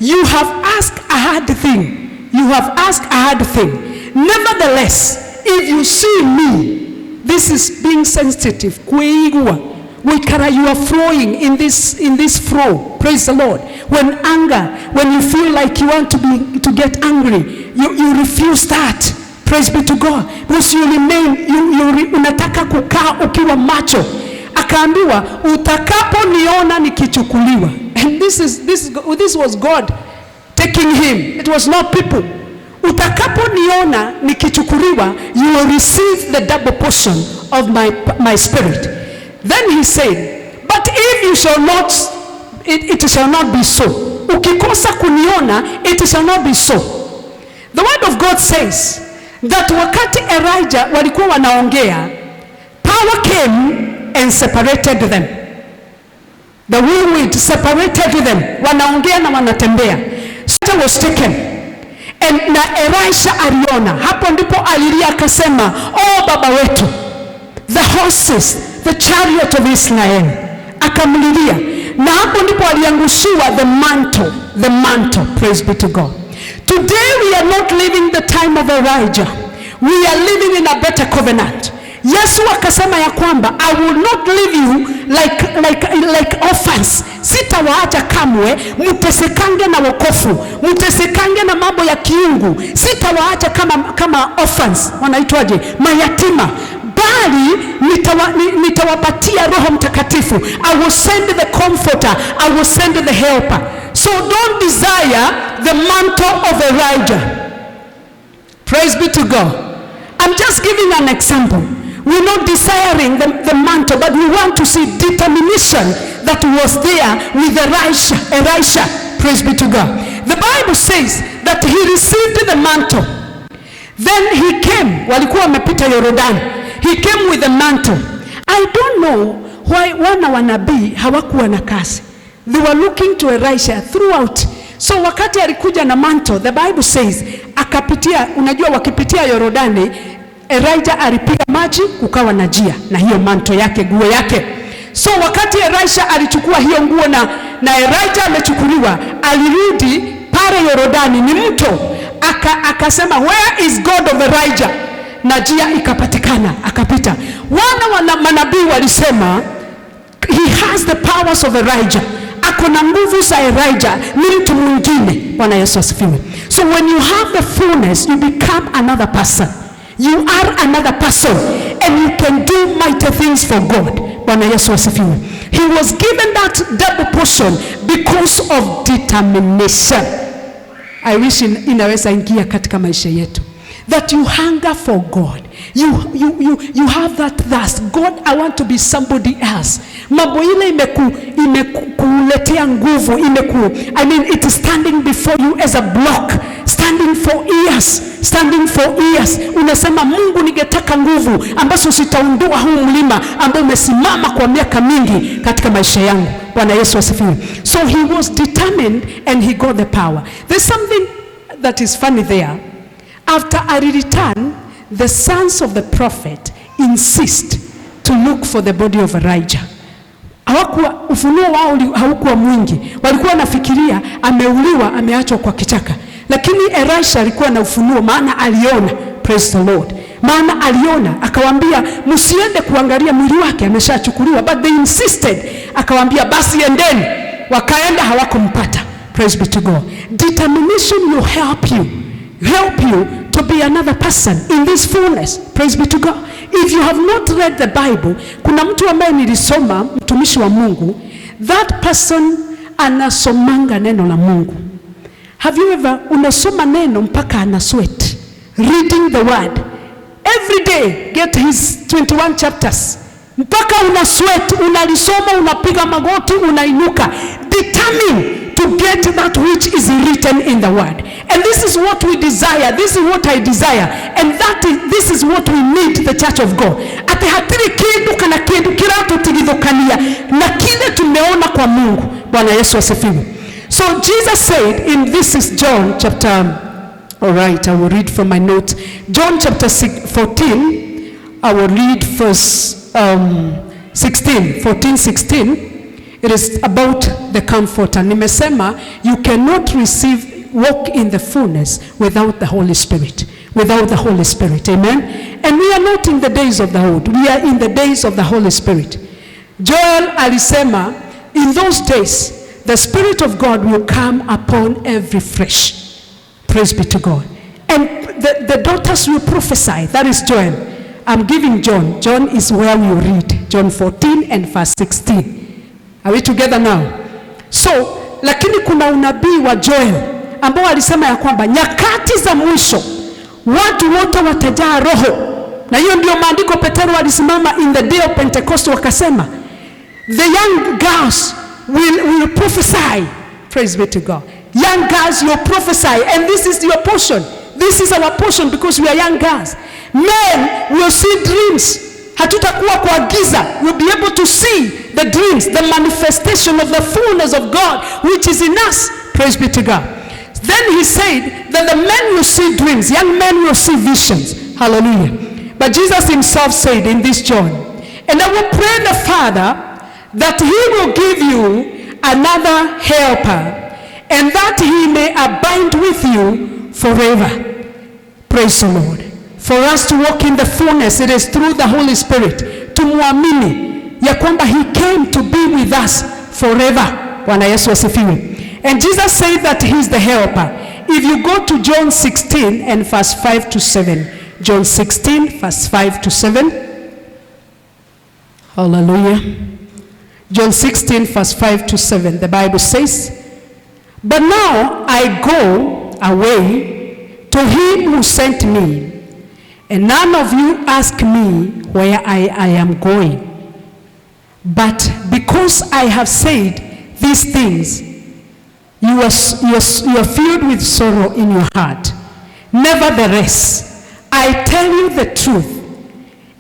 you have asked a hard thing. You have asked a hard thing. Nevertheless, if you see me, this is being sensitive. Kuigua. You are flowing in this flow. Praise the Lord. When you feel like you want to get angry, you refuse that. Praise be to God. Because you remain, unataka kukaa ukiwa macho. Akaambiwa, utakapo niona nikichukuliwa. And this was God taking him. It was not people. Utakapo niona nikichukuliwa, you will receive the double portion of my spirit. Then he said, but if you shall not, it shall not be so. Ukikosa kuniona, it shall not be so. The word of God says that wakati Elijah walikuwa wanaongea, power came and separated them. The whirlwind separated them. Wanaongea na wanatembea. Satan was taken. And na Elisha aliona. Hapo ndipo alilia akasema, oh baba wetu, the horses, the chariot of Israel. Akamlilia. Na hapo ndipo aliangushiwa the mantle. Praise be to God. Today we are not living the time of Elijah. We are living in a better covenant. Yesu akasema ya kwamba, I will not leave you like orphans. Sitawaacha kamwe mtesekange na wokovu, mtesekange na mambo ya kiungu. Sitawaacha kama orphans, wanaitwaje? Mayatima. Bali nitawapatia Roho Mtakatifu. I will send the comforter. I will send the helper. So don't desire the mantle of Elijah. Praise be to God. I'm just giving an example. We're not desiring the mantle, but we want to see determination that was there with Elisha. Praise be to God. The Bible says that he received the mantle. Then he came, walikuwa wamepita Yorodani. He came with the mantle. I don't know why wana wanabii hawakuwa na kasi. They were looking to Elisha throughout. So wakati alikuja na mantle, the Bible says, akapitia, unajua wakipitia Yorodani, Elijah alipiga maji kukawa na njia na hiyo mantle yake, nguo yake. So wakati Elisha alichukua hiyo nguo na Elijah amechukuliwa, alirudi pale Yorodani, ni mto, akasema where is God of Elijah? Na njia ikapatikana, akapita. Wana manabii walisema he has the powers of Elijah. Akona nguvu za Elijah, ni mtu mwingine. Bwana Yesu asifiwe. So when you have the fullness, you become another person. You are another person and you can do mighty things for God. Bwana Yesu asifiwe. He was given that double portion because of determination. I wish inaweza ingia katika maisha yetu. that you hunger for God. You have that thirst. God, I want to be somebody else. Mambo ile imekuletea nguvu, I mean, it is standing before you as a block, standing for years. Unasema, Mungu, ningetaka nguvu ambazo sitaondoa huu mlima ambao umesimama kwa miaka mingi katika maisha yangu. Bwana Yesu asifiwe. So he was determined and he got the power. There's something that is funny there. After a return, the sons of the prophet insist to look for the body of Elijah. Hawakuwa, ufunuo wao haukuwa mwingi. Walikuwa nafikiria ameuliwa, ameachwa kwa kichaka. Lakini Elisha alikuwa na ufunuo, maana aliona. Praise the Lord. Maana aliona, akawaambia, msiende kuangalia mwili wake, ameshachukuliwa. But they insisted. Akawaambia, basi endeni. Wakaenda, hawakumpata. Praise be to God. Determination will help you to be another person in this fullness. Praise be to God. If you have not read the Bible, kuna mtu ambaye nilisoma, mtumishi wa Mungu, that person anasomanga neno la Mungu. Have you ever, unasoma neno mpaka ana sweat, reading the word. Every day, get his 21 chapters. Mpaka una sweat, unalisoma, unapiga magoti, unainuka. Determined to get that which is written in the word. And this is what we desire. This is what I desire. And this is what we need, the church of God. Ate hatiri kindu kana kindu kiratu tigithokania na kile tumeona kwa Mungu. Bwana Yesu asifiwe. So Jesus said, this is John chapter, all right, I will read from my notes. John chapter 14, I will read verse 16. It is about the comforter. Nimesema, you cannot walk in the fullness without the Holy Spirit. Amen. And we are not in the days of the old. We are in the days of the Holy Spirit. Joel alisema, in those days, the Spirit of God will come upon every flesh. Praise be to God. And the daughters will prophesy. That is Joel. I'm giving John. John is where we read. John 14 and verse 16. Are we together now? So, lakini kuna unabii wa Joel ambao alisema ya kwamba nyakati za mwisho watu wote watajaa roho. Na hiyo ndio maandiko Petero alisimama in the day of Pentecost wakasema, the young girls will prophesy. Praise be to God. Young girls will prophesy, and this is your portion. This is our portion because we are young girls. Men will see dreams. Hatutakuwa kwa giza. We'll be able to see the dreams, the manifestation of the fullness of God which is in us. Praise be to God. Then he said that the men will see dreams, young men will see visions. Hallelujah. But Jesus himself said in this John, and I will pray the Father that he will give you another helper, and that he may abide with you forever. Praise the Lord. For us to walk in the fullness, it is through the Holy Spirit. Tumuamini ya kwamba he came to be with us forever. Bwana Yesu asifiwe. And Jesus said that he is the helper. If you go to John 16 and verse 5 to 7. John 16 verse 5 to 7. Hallelujah. John 16 verse 5 to 7. The Bible says, but now I go away to him who sent me, and none of you ask me where I am going. But because I have said these things, you are filled with sorrow in your heart. Nevertheless, I tell you the truth.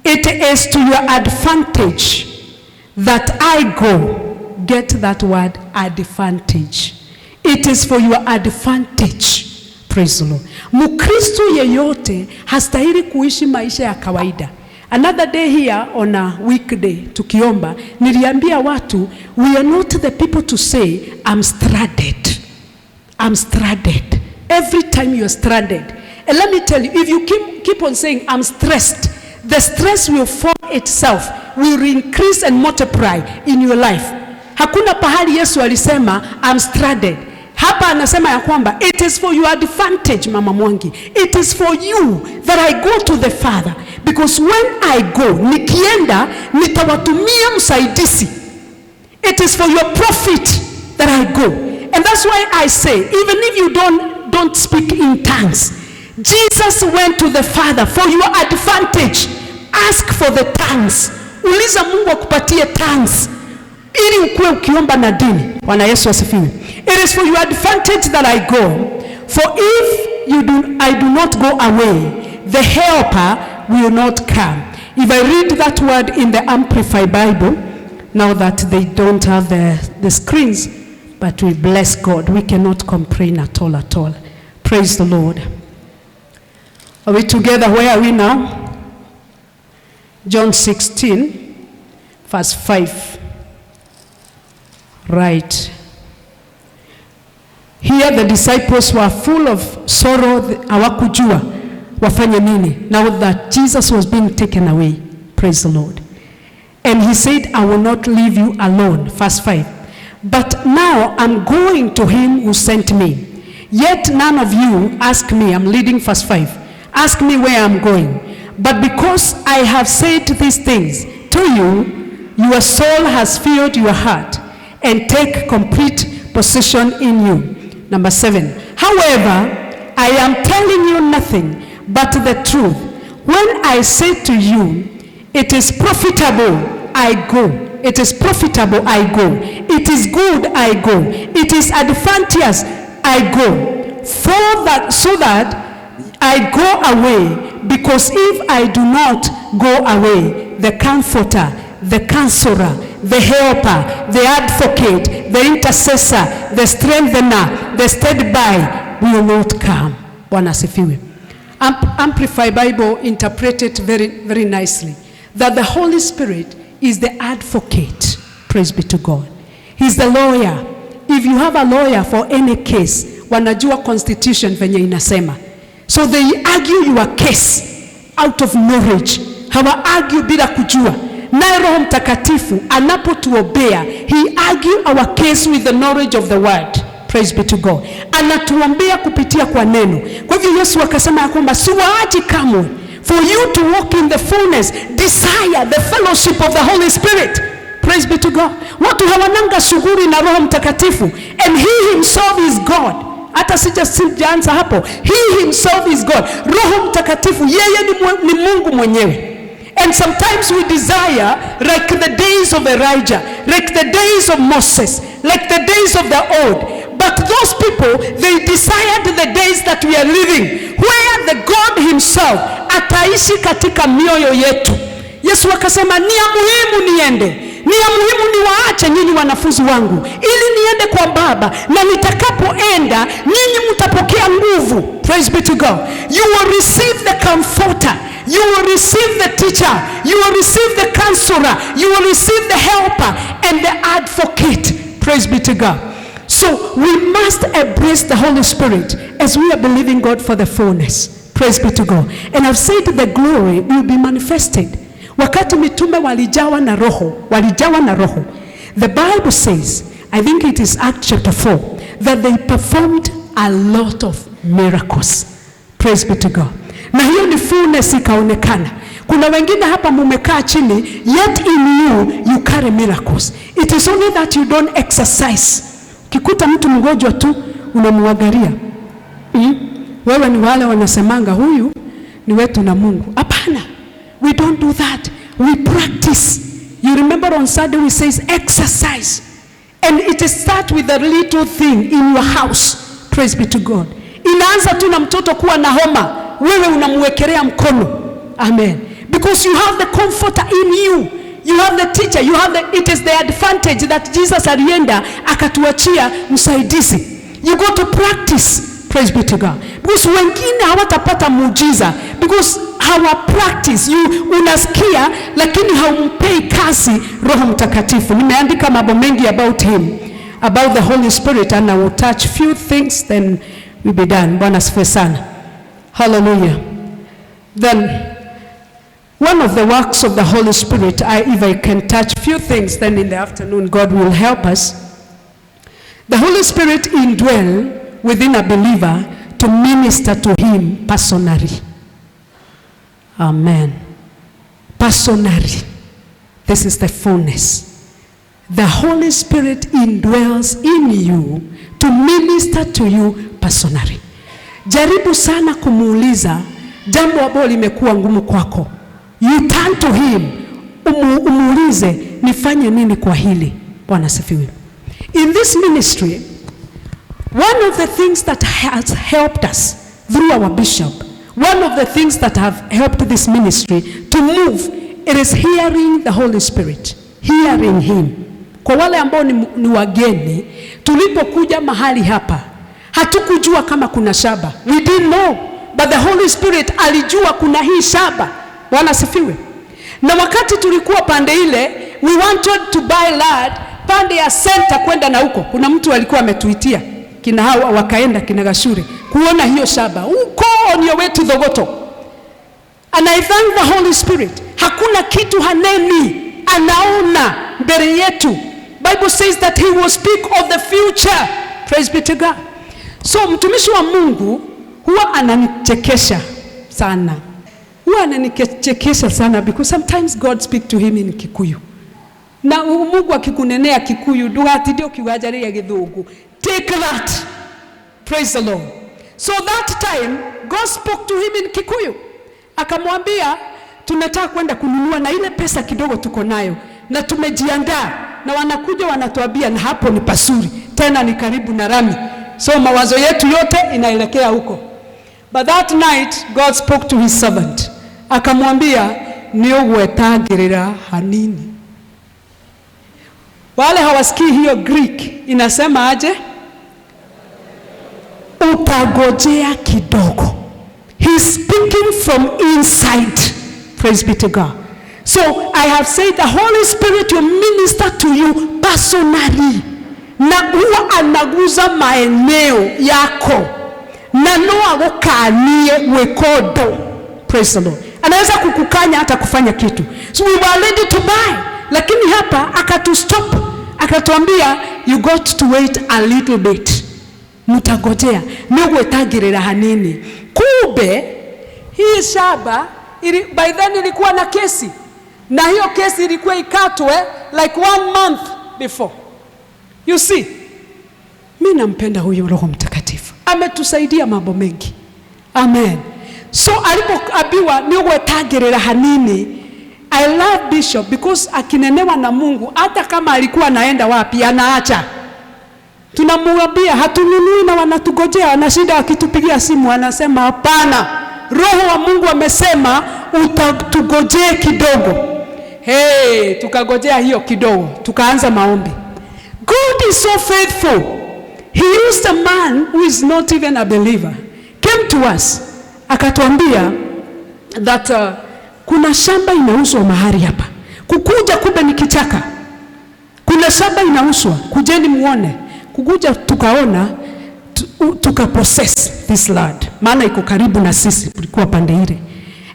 It is to your advantage that I go. Get that word, advantage. It is for your advantage. Praise the Lord. Mukristo yeyote hastahili kuishi maisha ya kawaida. Another day here on a weekday tukiomba, niliambia watu, we are not the people to say, I'm stranded. Every time you are stranded. And let me tell you, if you keep on saying, I'm stressed, the stress will form itself, will increase and multiply in your life. Hakuna pahali Yesu alisema, I'm stranded. Hapa anasema ya kwamba, it is for your advantage, Mama Mwangi. It is for you that I go to the Father. Because when I go, nikienda, nitawatumia msaidizi. It is for your profit that I go. And that's why I say, even if you don't speak in tongues, Jesus went to the Father for your advantage. Ask for the tongues. Uliza Mungu akupatie tongues ili ukue ukiomba na dini. Bwana Yesu asifiwe. It is for your advantage that I go. For if I do not go away, the helper will not come. If I read that word in the Amplified Bible, now that they don't have the screens, but we bless God. We cannot complain at all. Praise the Lord. Are we together? Where are we now? John 16, verse 5. Right. Here the disciples were full of sorrow. Hawakujua wafanye nini now that Jesus was being taken away. Praise the Lord. And he said, I will not leave you alone. Verse 5. But now I'm going to him who sent me. Yet none of you ask me. I'm reading verse 5. Ask me where I'm going. But because I have said these things to you, your soul has filled your heart and take complete possession in you. Number 7. However, I am telling you nothing but the truth. When I say to you, it is profitable, I go. It is profitable, I go. It is good, I go. It is advantageous, I go. So that I go away, because if I do not go away, the Comforter, the Counselor, the Helper, the Advocate, the Intercessor, the Strengthener, the Stead by will not come. Bwana asifiwe. Amplified Bible interpreted very, very nicely that the Holy Spirit is the advocate. Praise be to God. He's the lawyer. If you have a lawyer for any case, wanajua constitution venye inasema. So they argue your case out of knowledge. Hawa argue bila kujua. Na Roho Mtakatifu anapotuombea, he argue our case with the knowledge of the word. Praise be to God. Anatuombea kupitia kwa neno. Kwa hivyo Yesu akasema ya kwamba siwaachi kamwe. For you to walk in the fullness, desire the fellowship of the Holy Spirit. Praise be to God. Watu hawananga shughuli na Roho Mtakatifu, and he himself is God. Hata sijaanza hapo. He himself is God. Roho Mtakatifu yeye ni Mungu mwenyewe. And sometimes we desire, like the days of Elijah, like the days of Moses, like the days of the old. But those people, they desired the days that we are living, where the God himself ataishi katika mioyo yetu. Yesu akasema, ni ya muhimu niende. Ni ya muhimu niwaache nyinyi wanafunzi wangu, ili niende kwa Baba, na nitakapoenda nyinyi mtapokea nguvu. Praise be to God. You will receive the Comforter. You will receive the teacher. You will receive the counselor. You will receive the helper and the advocate. Praise be to God. So we must embrace the Holy Spirit as we are believing God for the fullness. Praise be to God. And I've said the glory will be manifested. Wakati mitume walijawa na roho. The Bible says, I think it is Acts chapter 4, that they performed a lot of miracles. Praise be to God. Na hiyo ni fullness ikaonekana. Kuna wengine hapa mumekaa chini, yet in you carry miracles. It is only that you don't exercise. Kikuta mtu mgonjwa tu unamwangalia. Wewe ni wale wanasemanga huyu ni wetu na Mungu. Hapana. We don't do that. We practice. You remember on Sunday we says exercise. And it starts with a little thing in your house. Praise be to God. Inaanza tu na mtoto kuwa na homa. Wewe unamwekelea mkono. Amen. Because you have the Comforter in you. You have the teacher. It is the advantage that Jesus alienda akatuachia msaidizi. You go to practice. Praise be to God. Because wengine hawatapata muujiza. Because our practice, unasikia lakini haumpei kazi Roho Mtakatifu. Nimeandika mambo mengi about him, about the Holy Spirit, and I will touch few things, then we'll be done. Bwana asifiwe sana. Hallelujah. Then one of the works of the Holy Spirit, if I can touch few things, then in the afternoon God will help us. The Holy Spirit indwell within a believer to minister to him personally. Amen. Personally. This is the fullness. The Holy Spirit indwells in you to minister to you personally. jaribu sana kumuuliza jambo ambalo limekuwa ngumu kwako. You turn to him, umuulize nifanye nini kwa hili. Bwana asifiwe. In this ministry, one of the things that has helped us through our bishop, one of the things that have helped this ministry to move, it is hearing the Holy Spirit, hearing him. Kwa wale ambao ni wageni, tulipokuja mahali hapa, hatukujua kama kuna shaba. We didn't know, but the Holy Spirit alijua kuna hii shaba. Bwana asifiwe. Na wakati tulikuwa pande ile, we wanted to buy land pande ya center kwenda na huko. Kuna mtu alikuwa ametuitia kina hawa wakaenda kina Gashure kuona hiyo shaba huko on your way to Thogoto. And I thank the Holy Spirit. Hakuna kitu haneni anaona mbele yetu. Bible says that he will speak of the future. Praise be to God. So mtumishi wa Mungu huwa ananichekesha sana. Huwa ananichekesha sana because sometimes God speak to him in Kikuyu. Na Mungu akikunenea Kikuyu ndugatinde ukiwajaria Githungu. Take that. Praise the Lord. So that time God spoke to him in Kikuyu. Akamwambia tunataka kwenda kununua na ile pesa kidogo tuko nayo na tumejiandaa na wanakuja wanatuambia na hapo ni pasuri tena ni karibu na rami. So mawazo yetu yote inaelekea huko. But that night God spoke to his servant. Akamwambia niogwetagirira hanini. Wale hawasikii hiyo Greek inasema aje? Utagojea kidogo. He's speaking from inside. Praise be to God. So I have said the Holy Spirit will minister to you personally. Na huwa anaguza maeneo yako. Na noa gukanie wekodo. Praise the Lord. Anaweza kukukanya hata kufanya kitu. So we were ready to buy. Lakini hapa akatustop. Akatuambia you got to wait a little bit. Mutagojea. Niogwetagirira hanini. Kumbe hii shaba by then ilikuwa na kesi. Na hiyo kesi ilikuwa ikatwe like 1 month before. You see, mimi nampenda huyu Roho Mtakatifu. Ametusaidia mambo mengi. Amen. So alipoambiwa niogwetagirira hanini, I love Bishop because akinenewa na Mungu hata kama alikuwa anaenda wapi anaacha. Tunamwambia hatununui na wanatugojea, wanashinda wakitupigia simu anasema hapana. Roho wa Mungu amesema utatugojea kidogo. Hey, tukagojea hiyo kidogo, tukaanza maombi. God is so faithful. He used a man who is not even a believer. Came to us. Akatuambia that kuna shamba inauzwa mahali hapa. Kukuja kumbe ni kichaka. Kuna shamba inauzwa, kujeni muone. Kukuja tukaona tukaprocess this land. Maana iko karibu na sisi, tulikuwa pande ile.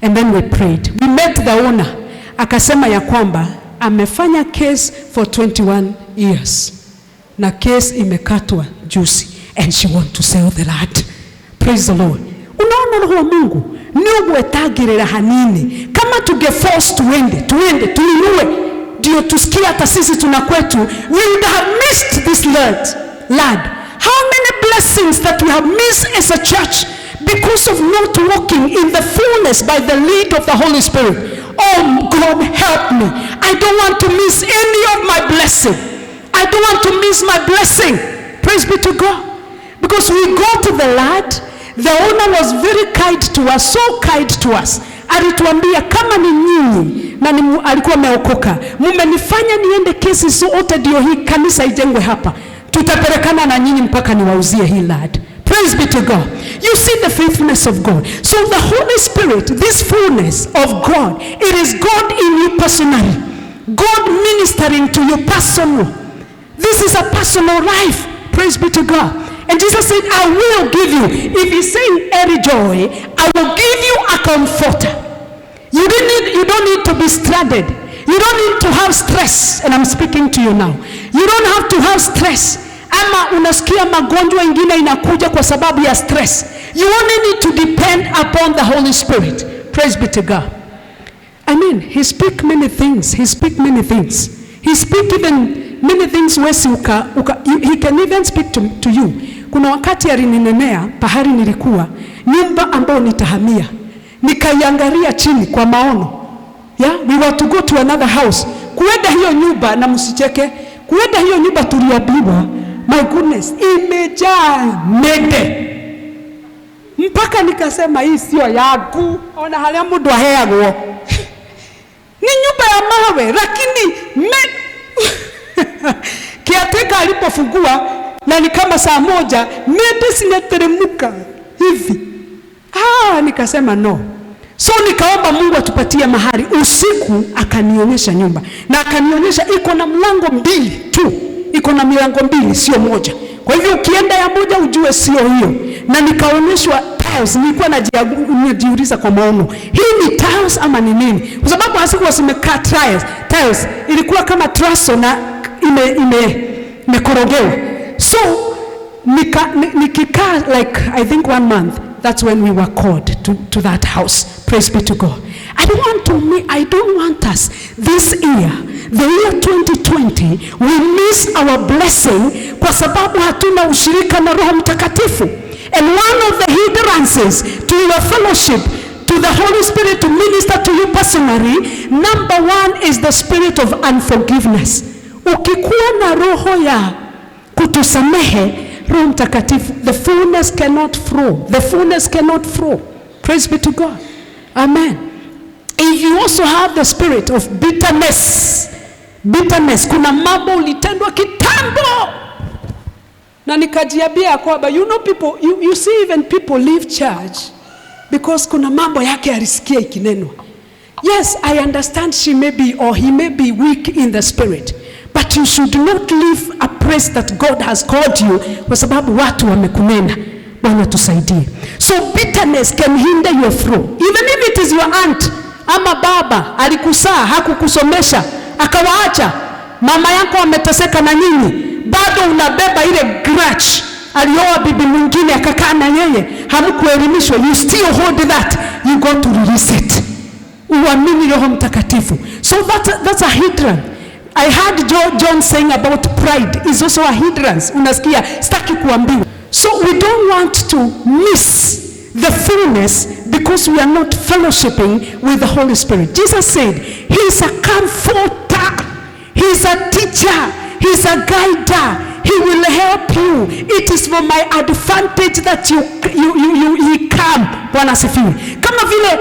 And then we prayed. We met the owner. Akasema ya kwamba amefanya case for 21 years. Na case imekatwa juzi and she want to sell the land. Praise the Lord. Unaona Roho wa Mungu niogwetagirira hanini. Kama tugeforce tuende tuinue ndio tusikie hata sisi tunakwetu, we would have missed this land. How many blessings that we have missed as a church because of not walking in the fullness by the lead of the Holy Spirit. Oh God, help me. I don't want to miss any of my blessing. I don't want to miss my blessing. Praise be to God. Because we go to the land, the owner was very kind to us, so kind to us. Alituambia kama ni nyinyi na alikuwa ameokoka, mmenifanya niende kesi zote ndio hii kanisa ijengwe hapa. Tutapelekana na nyinyi mpaka niwauzie hii land. Praise be to God. You see the faithfulness of God. So the Holy Spirit, this fullness of God, it is God in you personally. God ministering to you personal. This is a personal life. Praise be to God. And Jesus said, I will give you. If he's saying every joy, I will give you a comforter. You don't need to be stranded. You don't need to have stress. And I'm speaking to you now. You don't have to have stress. Ama unasikia magonjwa ingine inakuja kwa sababu ya stress. You only need to depend upon the Holy Spirit. Praise be to God. I mean, he speak many things. He speak many things. He speak even many things where he can even speak to you kuna wakati alininenea pahali nilikuwa, nyumba ambayo nitahamia. Nikaiangalia chini kwa maono. Yeah, we were to go to another house. Kuenda hiyo nyumba, na msicheke, kuenda hiyo nyumba tuliambiwa, my goodness, imejaa mende. Mpaka nikasema hii sio yangu. Ona halia mundu aheagwo. Ni nyumba ya mawe, lakini kiateka alipofungua, na ni kama saa moja, mende zinateremka hivi. Nikasema no. So nikaomba Mungu atupatie mahali. Usiku akanionyesha nyumba, na akanionyesha iko na mlango mbili tu. Iko na milango mbili, sio moja. Kwa hivyo ukienda ya moja ujue sio hiyo. Na nikaonyeshwa tiles. Nilikuwa najiuliza kwa maono, hii ni tiles ama ni nini? Kwa sababu hasikuwa zimekaa tiles. Ilikuwa kama traso na imekorogewa. So nikikaa like I think 1 month. That's when we were called to that house. Praise be to God. I don't want us this year, the year 2020, we miss our blessing kwa sababu hatuna ushirika na Roho Mtakatifu. And one of the hindrances to your fellowship, to the Holy Spirit to minister to you personally, number one is the spirit of unforgiveness. Ukikuwa na roho ya kutusamehe, Roho Mtakatifu, the fullness cannot flow. The fullness cannot flow. Praise be to God. Amen. If you also have the spirit of bitterness, kuna mambo ulitendwa kitambo. Na nikajiambia kwamba, you know, people, you see even people leave church because kuna mambo yake alisikia ikinenwa. Yes, I understand she may be or he may be weak in the spirit, but you should not leave a place that God has called you kwa sababu watu wamekunena. Bwana tusaidie. So bitterness can hinder your flow. Even if it is your aunt ama baba alikusaa, hakukusomesha, akawaacha, mama yako ameteseka na nyinyi, bado unabeba ile grudge. Alioa bibi mwingine akakaa na yeye, hamkuelimishwa, you still hold that. You got to release it. Uamini Roho Mtakatifu. So that's a hindrance. I heard John saying about pride is also a hindrance. Unasikia, sitaki kuambiwa. So we don't want to miss the fullness because we are not fellowshipping with the Holy Spirit. Jesus said, He is a comforter, He is a teacher, He is a guider. He will help you. It is for my advantage that He come. Bwana asifiwe. Kama vile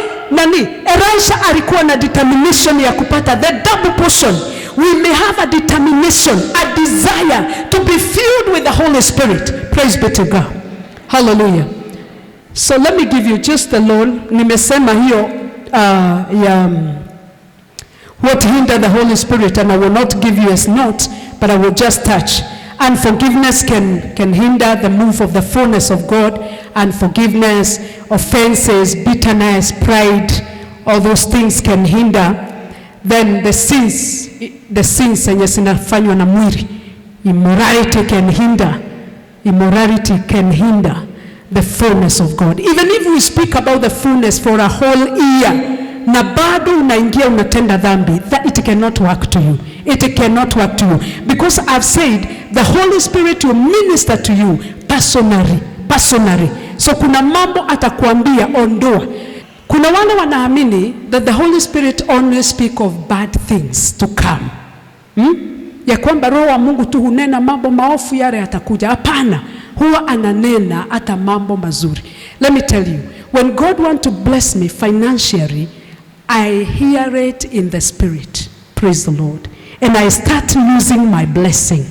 Elisha alikuwa na determination ya kupata the double portion. We may have a determination, a desire to be filled with the Holy Spirit. Praise be to God. Hallelujah. So let me give you just alone. Nimesema hiyo what hindered the Holy Spirit, and I will not give you a note, but I will just touch. Unforgiveness can hinder the move of the fullness of God. Unforgiveness, offenses, bitterness, pride, all those things can hinder. Then the sins zenye zinafanywa na mwili, immorality can hinder the fullness of God. Even if we speak about the fullness for a whole year, na bado unaingia unatenda dhambi, that it cannot work to you. It cannot work to you. Because I've said, the Holy Spirit will minister to you personally. So kuna mambo atakuambia ondoa. Kuna wale wanaamini that the Holy Spirit only speak of bad things to come. Ya kwamba Roho wa Mungu tu hunena mambo maofu yale yatakuja. Hapana, huwa ananena hata mambo mazuri. Let me tell you, when God wants to bless me financially, I hear it in the spirit. Praise the Lord. And I start losing my blessing.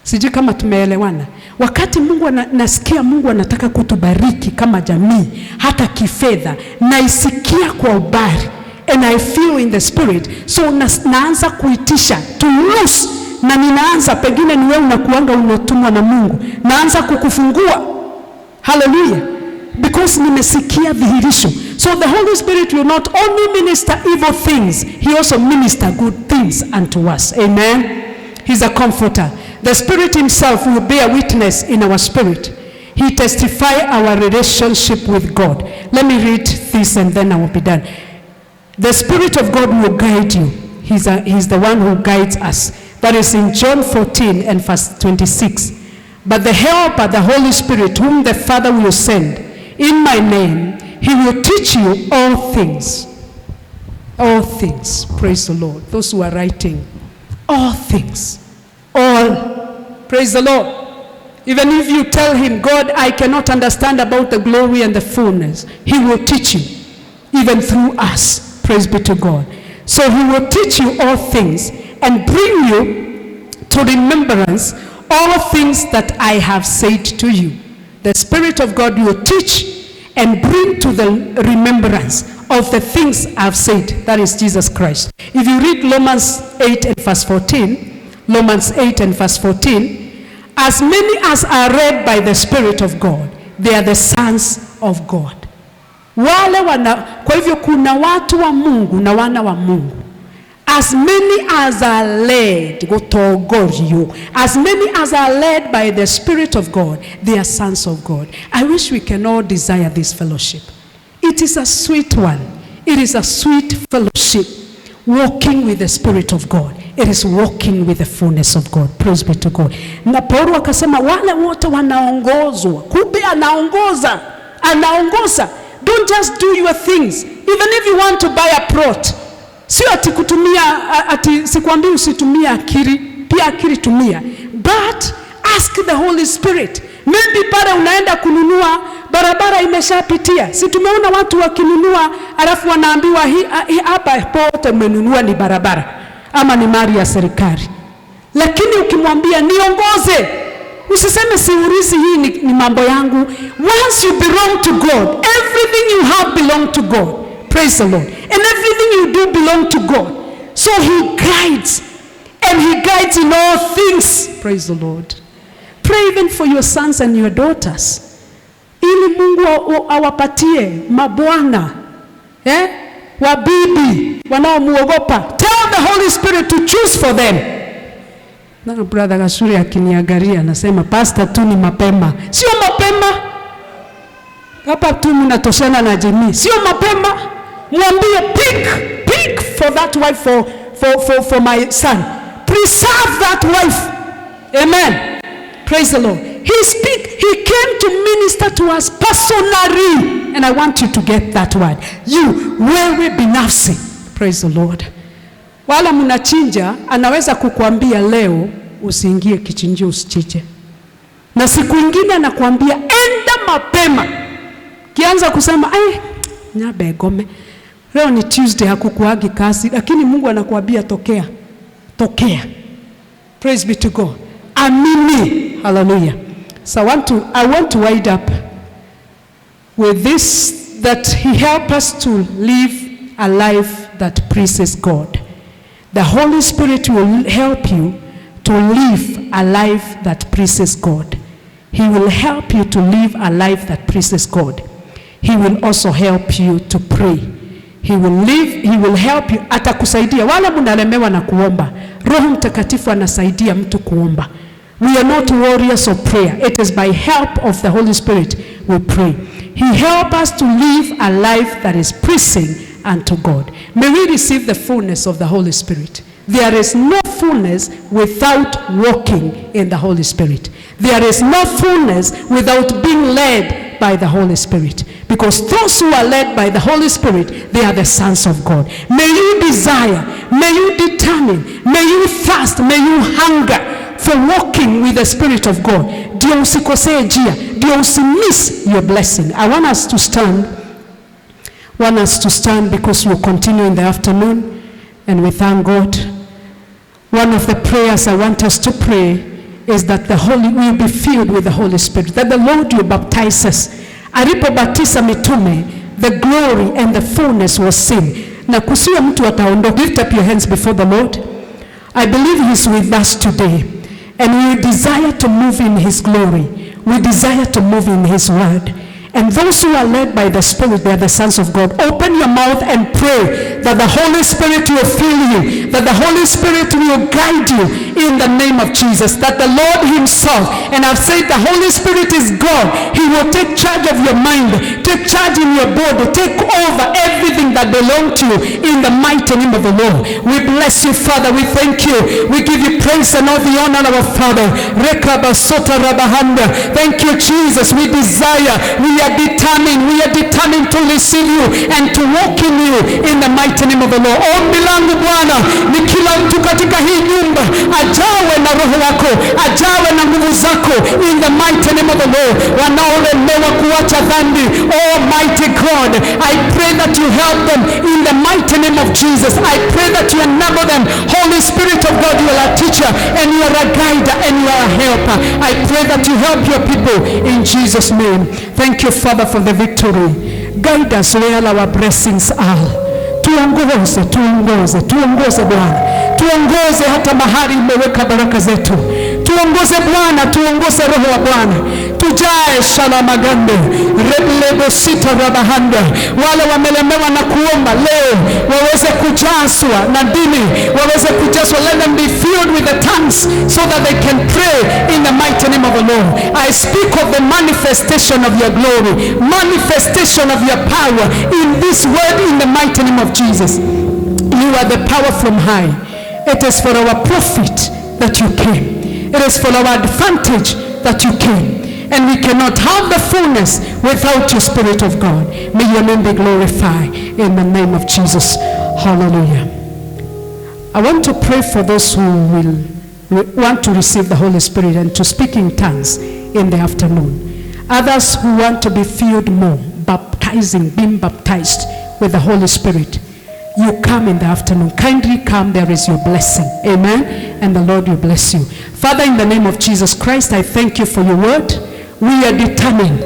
Sijui kama tumeelewana. Wakati Mungu nasikia Mungu anataka kutubariki kama jamii, hata kifedha, naisikia kwa ubari. And I feel in the spirit. So naanza kuitisha to lose. Na ninaanza, pengine ni wewe unakuanga unatumwa na Mungu, naanza kukufungua. Hallelujah. Because nimesikia dhihirisho. So the Holy Spirit will not only minister evil things, He also minister good things unto us. Amen. He's a comforter. The Spirit Himself will bear witness in our spirit. He testifies our relationship with God. Let me read this and then I will be done. The Spirit of God will guide you. He's the one who guides us. That is in John 14 and verse 26. But the Helper, the Holy Spirit, whom the Father will send in my name, he will teach you all things. All things. Praise the Lord. Those who are writing, all things. All. Praise the Lord. Even if you tell him, God, I cannot understand about the glory and the fullness, he will teach you, even through us. Praise be to God. So he will teach you all things and bring you to remembrance all things that I have said to you. The Spirit of God will teach and bring to the remembrance of the things I've said. That is Jesus Christ. If you read Romans 8 and verse 14, Romans 8 and verse 14, as many as are led by the Spirit of God, they are the sons of God. Kwa hivyo kuna watu wa Mungu na wana wa Mungu. As many as are led, as many as are led by the Spirit of God, they are sons of God. I wish we can all desire this fellowship. It is a sweet one. It is a sweet fellowship. Walking with the Spirit of God. It is walking with the fullness of God. Praise be to God. Na Paulo akasema wale wote wanaongozwa. Kumbe anaongoza. Don't just do your things. Even if you want to buy a plot. Sio ati kutumia, ati sikwambii usitumia akili. Pia akili tumia. But ask the Holy Spirit. Maybe pale unaenda kununua, barabara imeshapitia. Si tumeona watu wakinunua, alafu wanaambiwa hapa pote mmenunua ni barabara. Ama ni mali ya serikali. Lakini ukimwambia niongoze, usiseme siurizi hii ni mambo yangu. Once you belong to God, everything you have belong to God. Praise the Lord. And everything you do belong to God. So he guides. And he guides in all things. Praise the Lord. Pray even for your sons and your daughters. Ili Mungu awapatie mabwana. Wabibi wanaomuogopa. Tell the Holy Spirit to choose for them. Na brother Gasuri akiniangalia anasema pastor tu ni mapema. Sio mapema. Hapa tu mnatoshana na jamii. Sio mapema. Mwambie pick for that wife for my son. Preserve that wife. Amen. Praise the Lord. He came to minister to us personally. And I want you to get that word. You, wewe binafsi. Praise the Lord. Wala mnachinja, anaweza kukuambia leo usiingie kichinjio usichiche. Na siku ingine anakuambia enda mapema. Kianza kusema nyabe gome. Leo ni Tuesday hakukuagi kasi, lakini Mungu anakuambia tokea. Praise be to God. Amini. Hallelujah. So I want to wind up with this, that he helps us to live a life that pleases God. The Holy Spirit will help you to live a life that pleases God. He will help you to live a life that pleases God. He will also help you to pray. He will help you. Atakusaidia. Wala mnalemewa na kuomba. Roho Mtakatifu anasaidia mtu kuomba. We are not warriors of prayer. It is by help of the Holy Spirit we pray. He helps us to live a life that is pleasing unto God. May we receive the fullness of the Holy Spirit. There is no fullness without walking in the Holy Spirit. There is no fullness without being led by the Holy Spirit. Because those who are led by the Holy Spirit, they are the sons of God. May you desire, may you determine, may you thirst, may you hunger for walking with the Spirit of God. Ndio usikosee njia, ndio usimiss your blessing. I want us to stand because we'll continue in the afternoon and we thank God. One of the prayers I want us to pray is that we will be filled with the Holy Spirit, that the Lord will baptize us. Alipobatiza mitume, the glory and the fullness was seen. Na kusiwa mtu ataondoka. Lift up your hands before the Lord. I believe He's with us today. And we desire to move in His glory. We desire to move in His word. And those who are led by the Spirit, they are the sons of God. Open your mouth and pray that the Holy Spirit will fill you, that the Holy Spirit will guide you in the name of Jesus, that the Lord Himself, and I've said the Holy Spirit is God. He will take charge of your mind, take charge in your body, take over everything that belongs to you in the mighty name of the Lord. We bless you, Father. We thank you. We give you praise and all the honor, our Father. Thank you, Jesus. We desire, we are determined to receive you and to walk in you in the mighty name of the Lord. Ombi langu Bwana ni kila mtu katika hii nyumba ajawe na roho wako, ajawe na nguvu zako in the mighty name of the Lord. Wanaolemewa kuacha dhambi, Almighty God, I pray that you help them in the mighty name of Jesus. I pray that you enable them. Holy Spirit of God, you are a teacher and you are a guide and you are a helper. I pray that you help your people in Jesus' name. Thank you, Father, for the victory. Guide us where our blessings are. Tuongoze Bwana. Tuongoze hata mahali umeweka baraka zetu. Tuongoze Bwana, tuongoze Roho wa Bwana. Tujae shalamagande, reblebo sita rabahanda. Wale wamelemewa na kuomba leo waweze kujazwa na dini, waweze kujazwa. Let them be filled with the tongues so that they can pray in the mighty name of the Lord. I speak of the manifestation of your glory, manifestation of your power in this word in the mighty name of Jesus. You are the power from high. It is for our profit that you came. It is for our advantage that you came. And we cannot have the fullness without your Spirit of God. May your name be glorified in the name of Jesus. Hallelujah. I want to pray for those who will want to receive the Holy Spirit and to speak in tongues in the afternoon. Others who want to be filled more, being baptized with the Holy Spirit. You come in the afternoon. Kindly come, there is your blessing. Amen. And the Lord will bless you. Father, in the name of Jesus Christ, I thank you for your word. We are determined.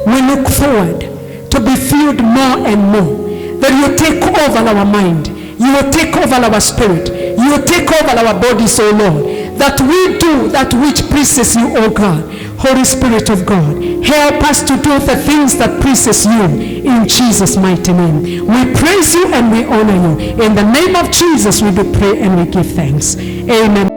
We look forward to be filled more and more. That you take over our mind. You will take over our spirit. You will take over our bodies, O Lord. That we do that which pleases you, O God. Holy Spirit of God, help us to do the things that pleases you in Jesus' mighty name. We praise you and we honor you. In the name of Jesus we do pray and we give thanks. Amen.